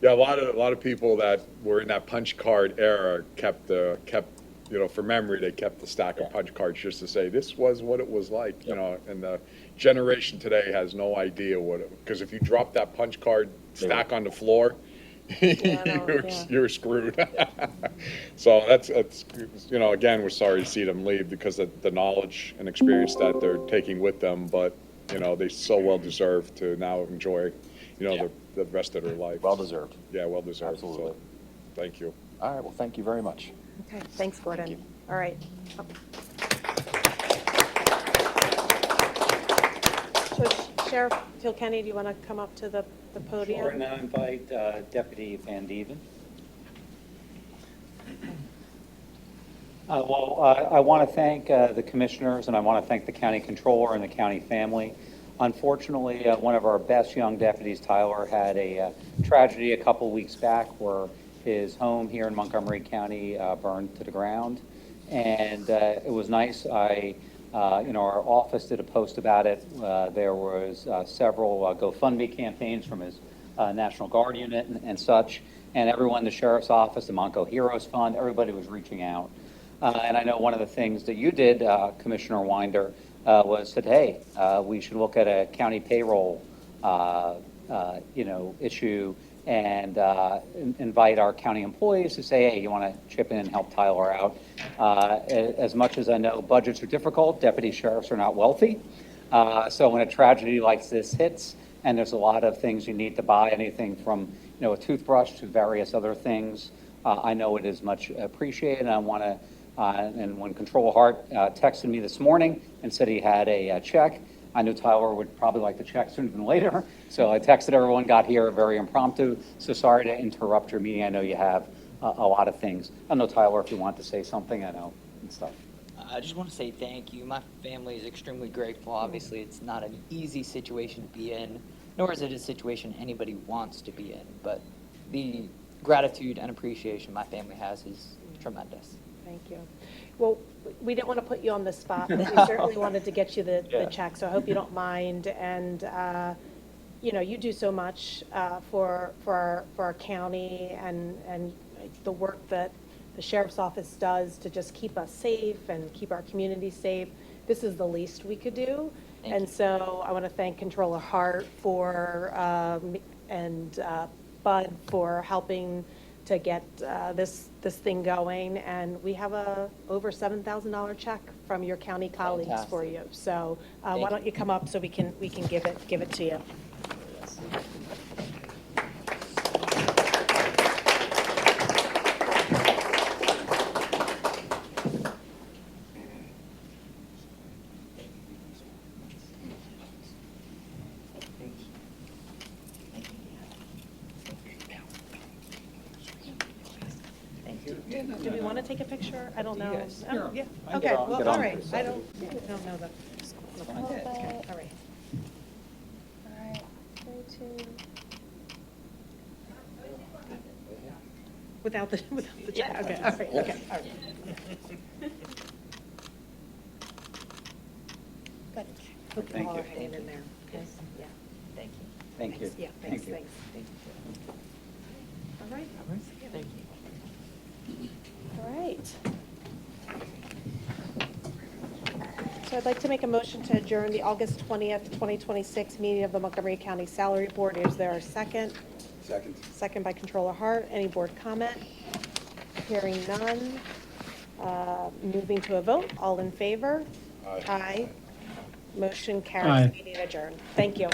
Yeah, a lot of people that were in that punch card era kept, for memory, they kept the stack of punch cards just to say, this was what it was like, and the generation today has no idea because if you drop that punch card stack on the floor, you're screwed. So that's, again, we're sorry to see them leave because of the knowledge and experience that they're taking with them, but, they so well deserve to now enjoy, the rest of their life. Well deserved. Yeah, well deserved. Absolutely. So, thank you. All right, well, thank you very much. Okay, thanks, Gordon. Thank you. All right. So Sheriff Kilkenny, do you want to come up to the podium? Sure, and I invite Deputy Van Deven. I want to thank the commissioners, and I want to thank the county controller and the county family. Unfortunately, one of our best young deputies, Tyler, had a tragedy a couple weeks back where his home here in Montgomery County burned to the ground. And it was nice. Our office did a post about it. There was several GoFundMe campaigns from his National Guard unit and such. And everyone, the Sheriff's Office, the Monco Heroes Fund, everybody was reaching out. And I know one of the things that you did, Commissioner Winder, was said, hey, we should look at a county payroll, issue and invite our county employees to say, hey, you want to chip in and help Tyler out. As much as I know budgets are difficult, deputy sheriffs are not wealthy. So when a tragedy like this hits, and there's a lot of things you need to buy, anything from a toothbrush to various other things, I know it is much appreciated. And I want to, and when Controller Hart texted me this morning and said he had a check, I knew Tyler would probably like the check sooner than later. So I texted everyone, got here very impromptu. So sorry to interrupt your meeting. I know you have a lot of things. I know, Tyler, if you want to say something, I know, and stuff. I just want to say thank you. My family is extremely grateful. Obviously, it's not an easy situation to be in, nor is it a situation anybody wants to be in. But the gratitude and appreciation my family has is tremendous. Thank you. Well, we didn't want to put you on the spot, but we certainly wanted to get you the check, so I hope you don't mind. And, you do so much for our county and the work that the Sheriff's Office does to just keep us safe and keep our community safe. This is the least we could do. And so I want to thank Controller Hart and Bud for helping to get this thing going, and we have a over $7,000 check from your county colleagues for you. So why don't you come up so we can give it to you. Do we want to take a picture? I don't know. Oh, yeah. Okay, well, all right. I don't know the. Okay, all right. All right, 3, 2. Without the check. Okay, all right, okay, all right. Good. Hope you all are hanging in there. Okay. Yeah. Thank you. Thank you. Yeah, thanks, Thank you. thanks. Thank you. All right. Thank you. All right. So I'd like to make a motion to adjourn the August 20th, 2026 meeting of the Montgomery County Salary Board. Is there a second? Second. Second by Controller Hart. Any board comment? Hearing none. Moving to a vote. All in favor? Aye. Aye. Motion carries. Aye. Meeting adjourned. Thank you.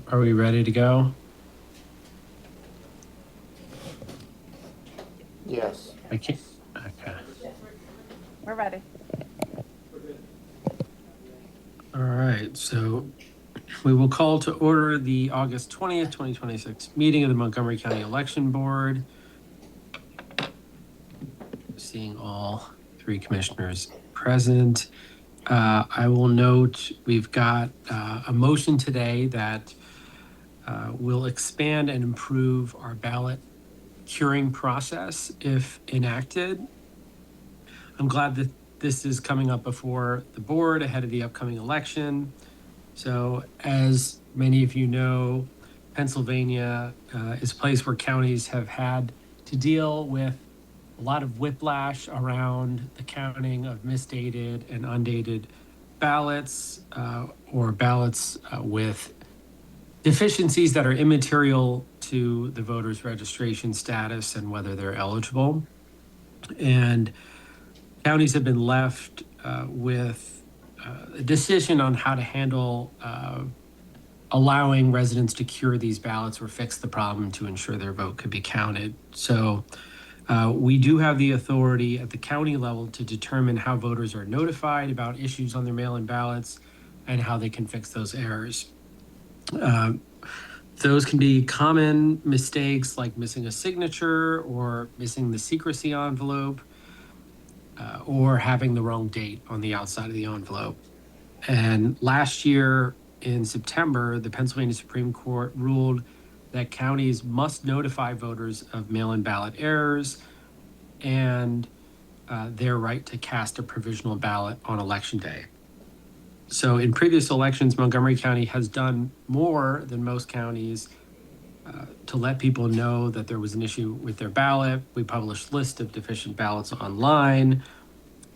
Are we ready to go? Yes. I can't, okay. We're ready. All right, so we will call to order the August 20th, 2026 meeting of the Montgomery County Election Board. Seeing all three commissioners present. I will note we've got a motion today that will expand and improve our ballot curing process if enacted. I'm glad that this is coming up before the board ahead of the upcoming election. So as many of you know, Pennsylvania is a place where counties have had to deal with a lot of whiplash around the counting of misdated and undated ballots or ballots with deficiencies that are immaterial to the voter's registration status and whether they're eligible. And counties have been left with a decision on how to handle allowing residents to cure these ballots or fix the problem to ensure their vote could be counted. So we do have the authority at the county level to determine how voters are notified about issues on their mail-in ballots and how they can fix those errors. Those can be common mistakes like missing a signature or missing the secrecy envelope or having the wrong date on the outside of the envelope. And last year in September, the Pennsylvania Supreme Court ruled that counties must notify voters of mail-in ballot errors and their right to cast a provisional ballot on election day. So in previous elections, Montgomery County has done more than most counties to let people know that there was an issue with their ballot. We published lists of deficient ballots online.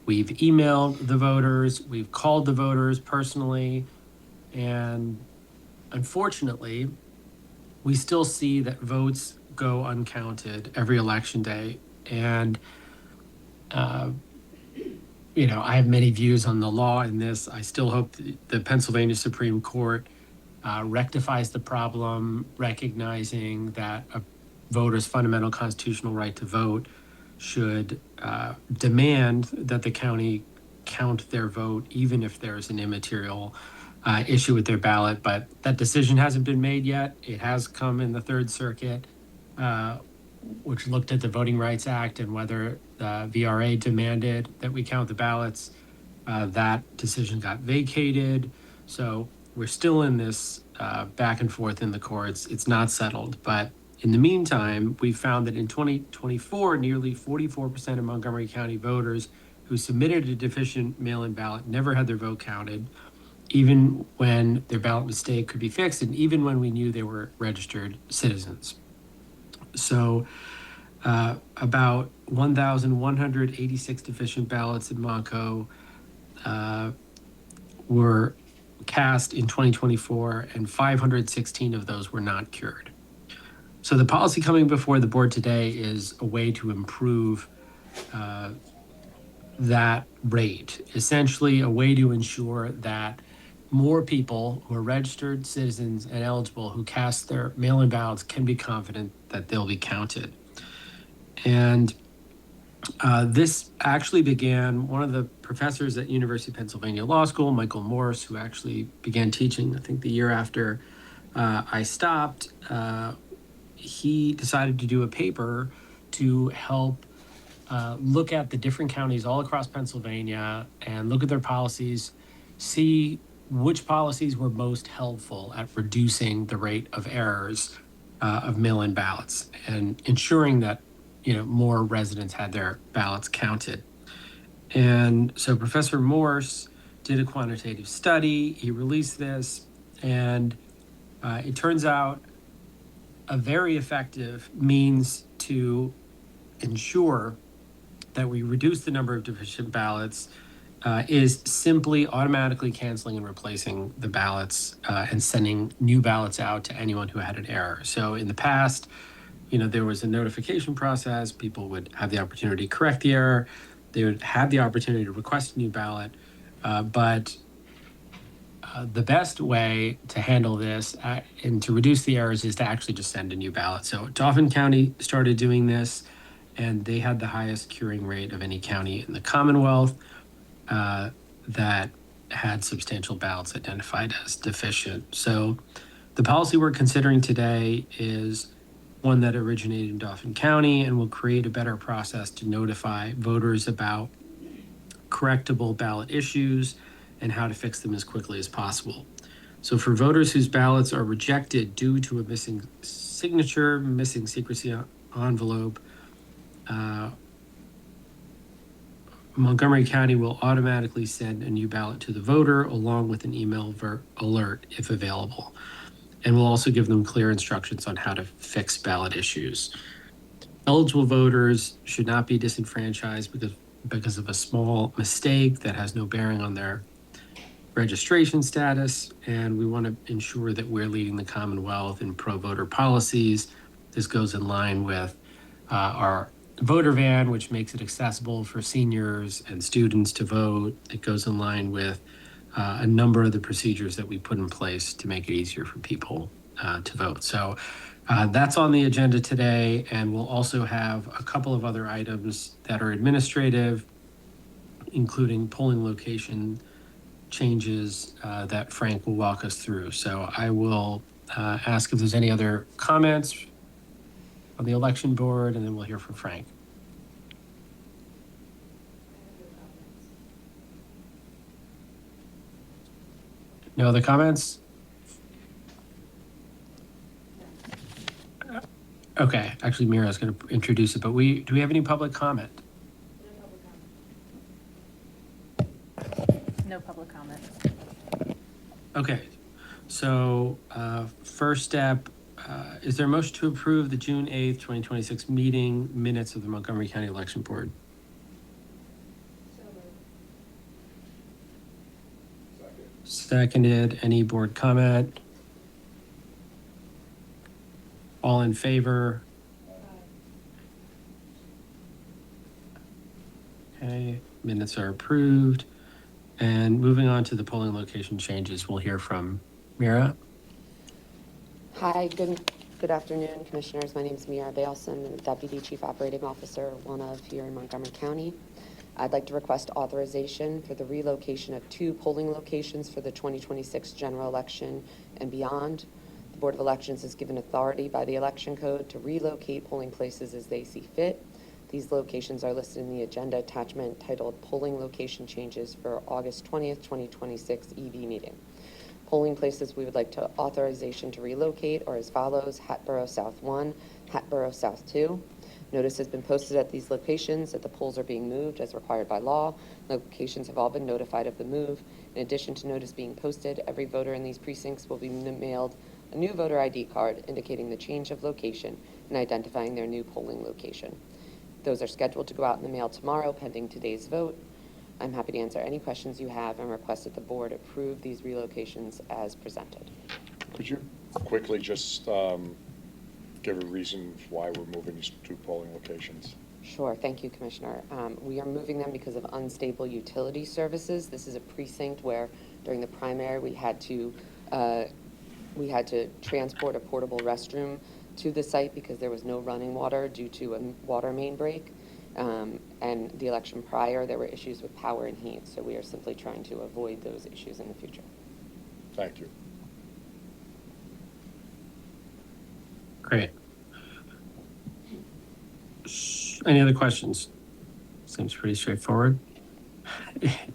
We've emailed the voters. We've called the voters personally. And unfortunately, we still see that votes go uncounted every election day. And I have many views on the law in this. I still hope the Pennsylvania Supreme Court rectifies the problem, recognizing that a voter's fundamental constitutional right to vote should demand that the county count their vote, even if there's an immaterial issue with their ballot. But that decision hasn't been made yet. It has come in the Third Circuit, which looked at the Voting Rights Act and whether the VRA demanded that we count the ballots. That decision got vacated. So we're still in this back and forth in the courts. It's not settled. But in the meantime, we found that in 2024, nearly 44% of Montgomery County voters who submitted a deficient mail-in ballot never had their vote counted, even when their ballot mistake could be fixed and even when we knew they were registered citizens. So about 1,186 deficient ballots in Monco were cast in 2024, and 516 of those were not cured. So the policy coming before the board today is a way to improve that rate, essentially a way to ensure that more people who are registered citizens and eligible who cast their mail-in ballots can be confident that they'll be counted. And this actually began, one of the professors at University of Pennsylvania Law School, Michael Morse, who actually began teaching, I think the year after I stopped, he decided to do a paper to help look at the different counties all across Pennsylvania and look at their policies, see which policies were most helpful at reducing the rate of errors of mail-in ballots and ensuring that more residents had their ballots counted. And so Professor Morse did a quantitative study. He released this, and It turns out a very effective means to ensure that we reduce the number of deficient ballots is simply automatically canceling and replacing the ballots and sending new ballots out to anyone who had an error. So in the past, there was a notification process. People would have the opportunity to correct the error. They would have the opportunity to request a new ballot. But the best way to handle this and to reduce the errors is to actually just send a new ballot. So Dauphin County started doing this, and they had the highest curing rate of any county in the Commonwealth that had substantial ballots identified as deficient. So the policy we're considering today is one that originated in Dauphin County and will create a better process to notify voters about correctable ballot issues and how to fix them as quickly as possible. So for voters whose ballots are rejected due to a missing signature, missing secrecy envelope, Montgomery County will automatically send a new ballot to the voter along with an email alert if available. And we'll also give them clear instructions on how to fix ballot issues. Eligible voters should not be disenfranchised because of a small mistake that has no bearing on their registration status. And we want to ensure that we're leading the Commonwealth in pro-voter policies. This goes in line with our voter van, which makes it accessible for seniors and students to vote. It goes in line with a number of the procedures that we put in place to make it easier for people to vote. So that's on the agenda today, and we'll also have a couple of other items that are administrative, including polling location changes that Frank will walk us through. So I will ask if there's any other comments on the election board, and then we'll hear from Frank. No other comments? Okay, actually Mira's going to introduce it, but do we have any public comment? No public comment. Okay, so first step, is there a motion to approve the June 8th, 2026 meeting minutes of the Montgomery County Election Board? Seconded. Any board comment? All in favor? Okay, minutes are approved. And moving on to the polling location changes, we'll hear from Mira. Hi, good afternoon, Commissioners. My name is Mira Baleson. I'm Deputy Chief Operating Officer, one of here in Montgomery County. I'd like to request authorization for the relocation of 2 polling locations for the 2026 general election and beyond. The Board of Elections is given authority by the Election Code to relocate polling places as they see fit. These locations are listed in the agenda attachment titled Polling Location Changes for August 20th, 2026 EV meeting. Polling places we would like to authorization to relocate are as follows: Hatboro South 1, Hatboro South 2. Notice has been posted at these locations that the polls are being moved as required by law. Locations have all been notified of the move. In addition to notice being posted, every voter in these precincts will be mailed a new voter ID card indicating the change of location and identifying their new polling location. Those are scheduled to go out in the mail tomorrow pending today's vote. I'm happy to answer any questions you have and request that the board approve these relocations as presented. Could you quickly just give a reason why we're moving these 2 polling locations? Sure, thank you, Commissioner. We are moving them because of unstable utility services. This is a precinct where during the primary we had to transport a portable restroom to the site because there was no running water due to a water main break. And the election prior, there were issues with power and heat, so we are simply trying to avoid those issues in the future. Thank you. Great. Any other questions? Seems pretty straightforward.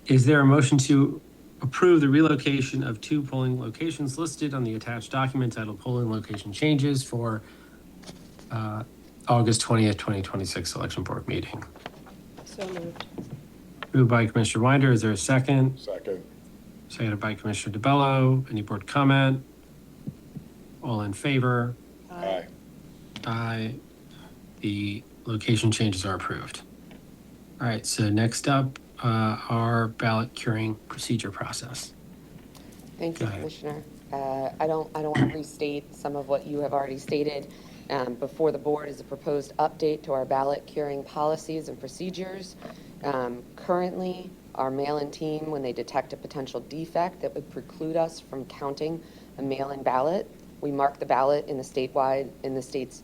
Is there a motion to approve the relocation of 2 polling locations listed on the attached document titled Polling Location Changes for August 20th, 2026 Election Board meeting? So moved. Moved by Commissioner Winder. Is there a second? Second. Seconded by Commissioner DeBello. Any board comment? All in favor? Aye. Aye. The location changes are approved. All right, so next up, our ballot curing procedure process. Thank Go you, ahead. Commissioner. I don't want to restate some of what you have already stated. Before the board is a proposed update to our ballot curing policies and procedures. Currently, our mail-in team, when they detect a potential defect that would preclude us from counting a mail-in ballot, we mark the ballot in the state's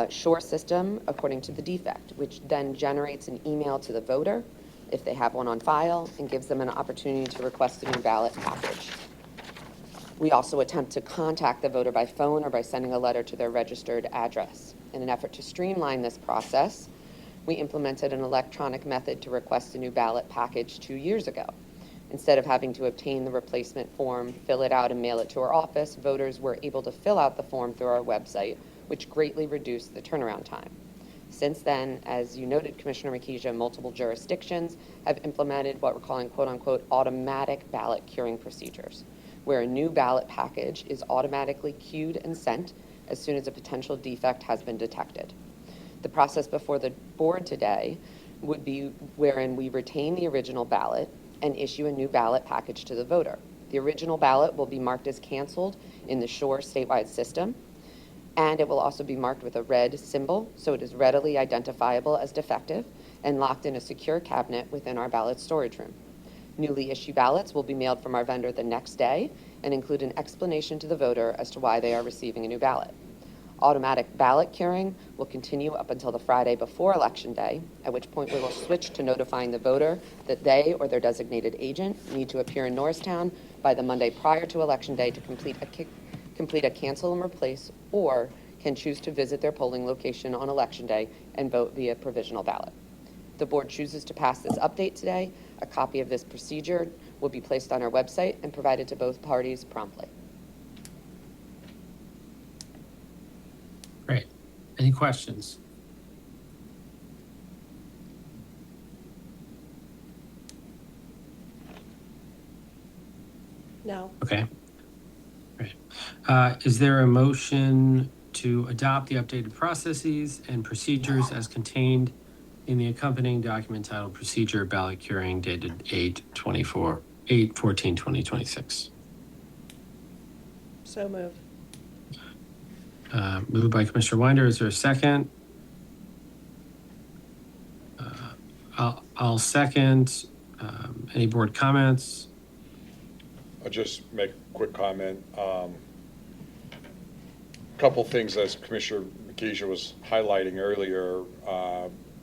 SURE system according to the defect, which then generates an email to the voter if they have one on file and gives them an opportunity to request a new ballot package. We also attempt to contact the voter by phone or by sending a letter to their registered address. In an effort to streamline this process, we implemented an electronic method to request a new ballot package 2 years ago. Instead of having to obtain the replacement form, fill it out, and mail it to our office, voters were able to fill out the form through our website, which greatly reduced the turnaround time. Since then, as you noted, Commissioner Makija, multiple jurisdictions have implemented what we're calling quote-unquote automatic ballot curing procedures, where a new ballot package is automatically queued and sent as soon as a potential defect has been detected. The process before the board today would be wherein we retain the original ballot and issue a new ballot package to the voter. The original ballot will be marked as canceled in the SURE statewide system, and it will also be marked with a red symbol, so it is readily identifiable as defective and locked in a secure cabinet within our ballot storage room. Newly issued ballots will be mailed from our vendor the next day and include an explanation to the voter as to why they are receiving a new ballot. Automatic ballot curing will continue up until the Friday before Election Day, at which point we will switch to notifying the voter that they or their designated agent need to appear in Norristown by the Monday prior to Election Day to complete a cancel and replace, or can choose to visit their polling location on Election Day and vote via provisional ballot. If the board chooses to pass this update today, a copy of this procedure will be placed on our website and provided to both parties promptly. Great. Any questions? No. Okay. Great. Is there a motion to adopt the updated processes and procedures as contained in the accompanying document titled Procedure Ballot Curing dated 8/14/2026? So moved. Moved by Commissioner Winder. Is there a second? I'll second. Any board comments? I'll just make a quick comment. Couple things, as Commissioner Makija was highlighting earlier,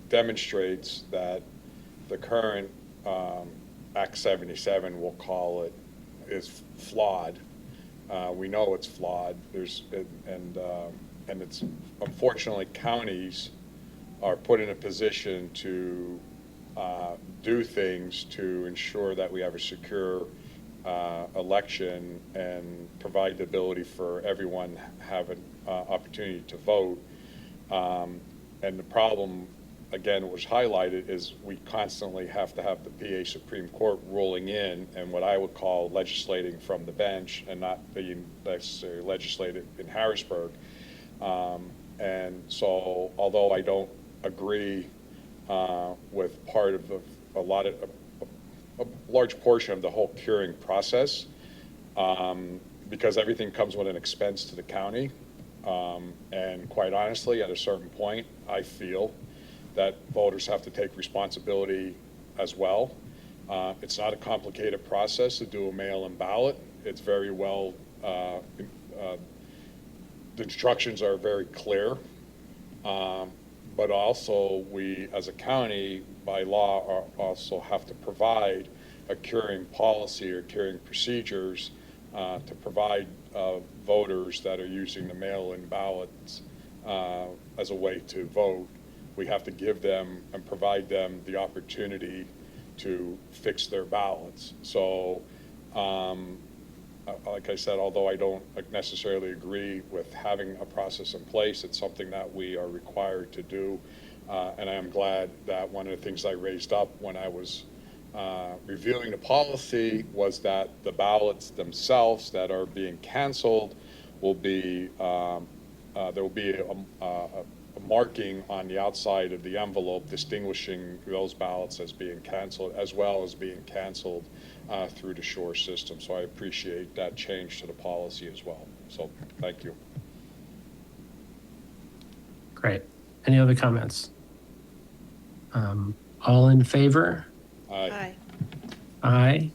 demonstrates that the current Act 77, we'll call it, is flawed. We know it's flawed. And it's unfortunately counties are put in a position to do things to ensure that we have a secure election and provide the ability for everyone to have an opportunity to vote. And the problem, again, was highlighted is we constantly have to have the PA Supreme Court ruling in and what I would call legislating from the bench and not being necessarily legislated in Harrisburg. And so, although I don't agree with part of a large portion of the whole curing process, because everything comes with an expense to the county. And quite honestly, at a certain point, I feel that voters have to take responsibility as well. It's not a complicated process to do a mail-in ballot. It's very well, the instructions are very clear. But also we, as a county, by law, also have to provide a curing policy or curing procedures to provide voters that are using the mail-in ballots as a way to vote. We have to give them and provide them the opportunity to fix their ballots. So, like I said, although I don't necessarily agree with having a process in place, it's something that we are required to do. And I am glad that one of the things I raised up when I was reviewing the policy was that the ballots themselves that are being canceled will be, there will be a marking on the outside of the envelope distinguishing those ballots as being canceled, as well as being canceled through the Shore system. So I appreciate that change to the policy as well. So thank you. Great. Any other comments? All in favor? Aye. Aye.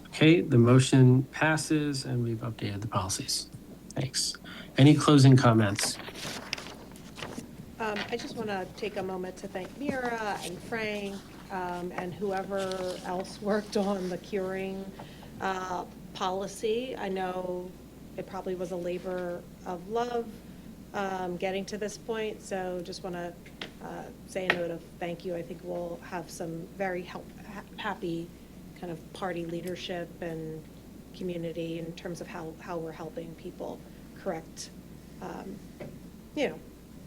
Okay, the motion passes and we've updated the policies. Thanks. Any closing comments? I just want to take a moment to thank Mira and Frank and whoever else worked on the curing policy. I know it probably was a labor of love getting to this point, so just want to say a note of thank you. I think we'll have some very happy kind of party leadership and community in terms of how we're helping people correct,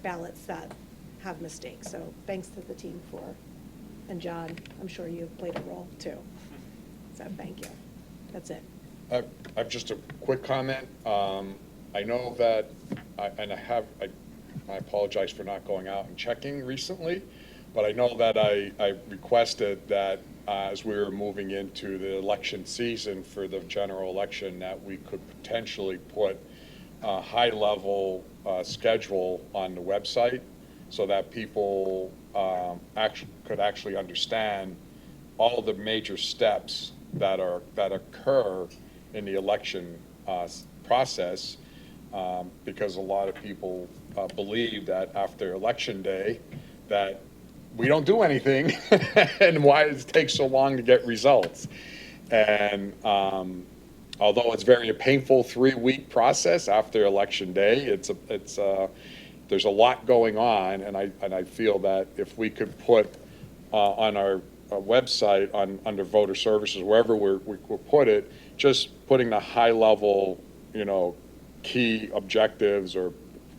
ballots that have mistakes. So thanks to the team and John, I'm sure you played a role too. So thank you. That's it. I've just a quick comment. I know that, I apologize for not going out and checking recently, but I know that I requested that as we were moving into the election season for the general election, that we could potentially put a high-level schedule on the website so that people could actually understand all the major steps that occur in the election process, because a lot of people believe that after election day that we don't do anything and why it takes so long to get results. And although it's a painful 3-week process after election day, there's a lot going on, and I feel that if we could put on our website under voter services, wherever we'll put it, just putting the high level, key objectives or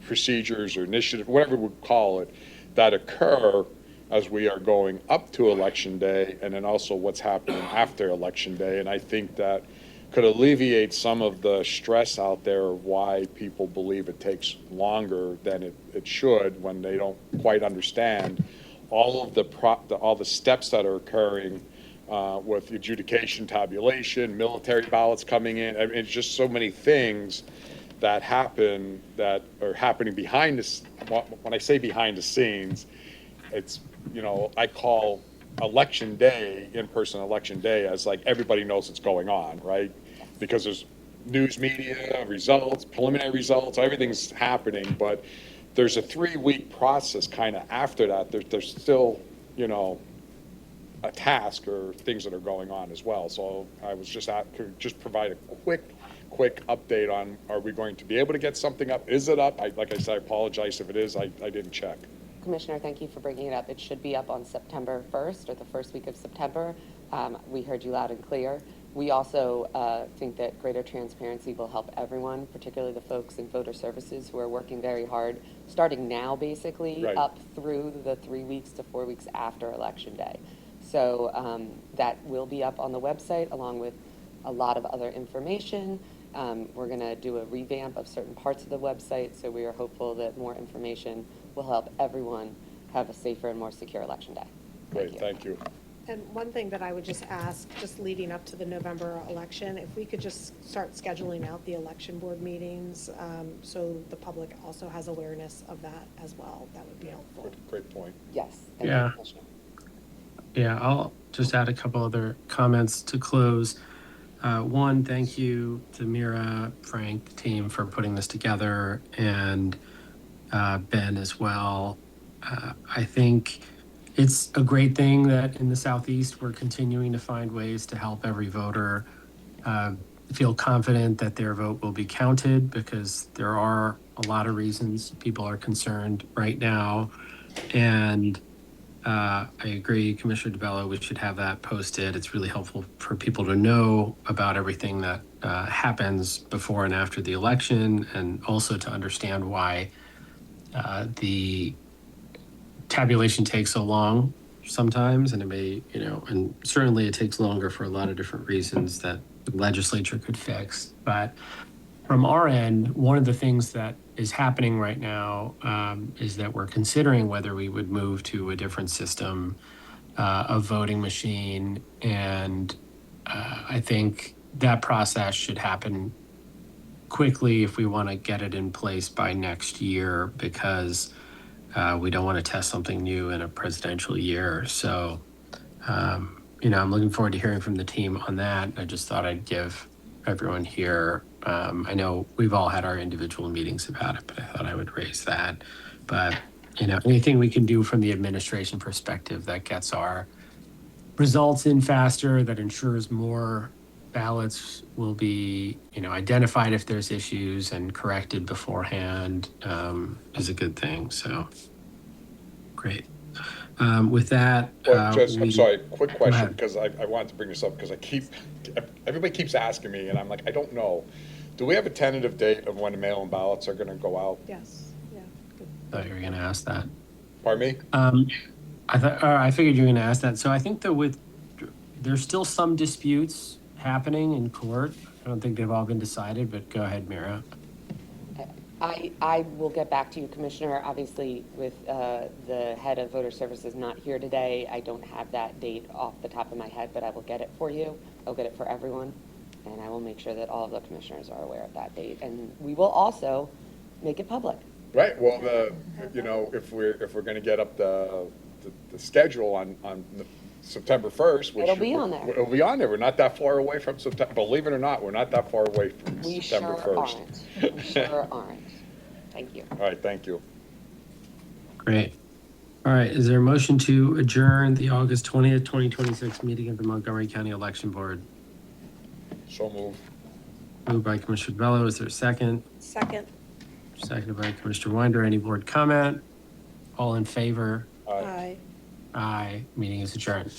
procedures or initiatives, whatever we call it, that occur as we are going up to election day, and then also what's happening after election day. And I think that could alleviate some of the stress out there of why people believe it takes longer than it should when they don't quite understand all of the steps that are occurring with adjudication, tabulation, military ballots coming in. I mean, it's just so many things that happen that are happening behind the. When I say behind the scenes, it's, I call election day, in-person election day, as like everybody knows what's going on, right? Because there's news media, results, preliminary results, everything's happening, but there's a 3-week process kind of after that. There's still, a task or things that are going on as well. So I was just to just provide a quick update on, are we going to be able to get something up? Is it up? Like I said, I apologize if it is. I didn't check. Commissioner, thank you for bringing it up. It should be up on September 1st or the first week of September. We heard you loud and clear. We also think that greater transparency will help everyone, particularly the folks in voter services who are working very hard, starting now basically, Right, up through the 3 weeks to 4 weeks after Election Day. So that will be up on the website along with a lot of other information. We're going to do a revamp of certain parts of the website, so we are hopeful that more information will help everyone have a safer and more secure Election Day. Great, thank you. And one thing that I would just ask, just leading up to the November election, if we could just start scheduling out the election board meetings so the public also has awareness of that as well, that would be helpful. Great point. Yes. Yeah. Yeah, I'll just add a couple other comments to close. One, thank you to Mira, Frank, the team for putting this together, and Ben as well. I think it's a great thing that in the Southeast, we're continuing to find ways to help every voter feel confident that their vote will be counted, because there are a lot of reasons people are concerned right now. And I agree, Commissioner DeBello, we should have that posted. It's really helpful for people to know about everything that happens before and after the election, and also to understand why the tabulation takes so long sometimes, and it may, and certainly it takes longer for a lot of different reasons that the legislature could fix. But from our end, one of the things that is happening right now is that we're considering whether we would move to a different system of voting machine. And I think that process should happen quickly if we want to get it in place by next year, because we don't want to test something new in a presidential year. So, I'm looking forward to hearing from the team on that. I just thought I'd give everyone here, I know we've all had our individual meetings about it, but I thought I would raise that. But, anything we can do from the administration perspective that gets our results in faster, that ensures more ballots will be, identified if there's issues and corrected beforehand, is a good thing. So, great. With that, Well, I'm sorry, quick Go question, ahead. because I wanted to bring this up, because everybody keeps asking me, and I'm like, I don't know. Do we have a tentative date of when the mail-in ballots are gonna go out? Yes, yeah. Good. Thought you were going to ask that. Pardon me? I figured you were going to ask that. So I think that there's still some disputes happening in court. I don't think they've all been decided, but go ahead, Mira. I will get back to you, Commissioner. Obviously, with the head of voter services not here today, I don't have that date off the top of my head, but I will get it for you. I'll get it for everyone, and I will make sure that all of the commissioners are aware of that date. And we will also make it public. Right, well, if we're gonna get up the schedule on September 1st, which. It'll be on there. It'll be on there. We're not that far away from September, believe it or not, we're not that far away from We September sure 1st. aren't. We sure aren't. Thank you. All right, thank you. Great. All right, is there a motion to adjourn the August 20th, 2026 meeting of the Montgomery County Election Board? So moved. Moved by Commissioner Bello. Is there a second? Second. Seconded by Commissioner Winder. Any board comment? All in favor? Aye. Aye. Meeting is adjourned.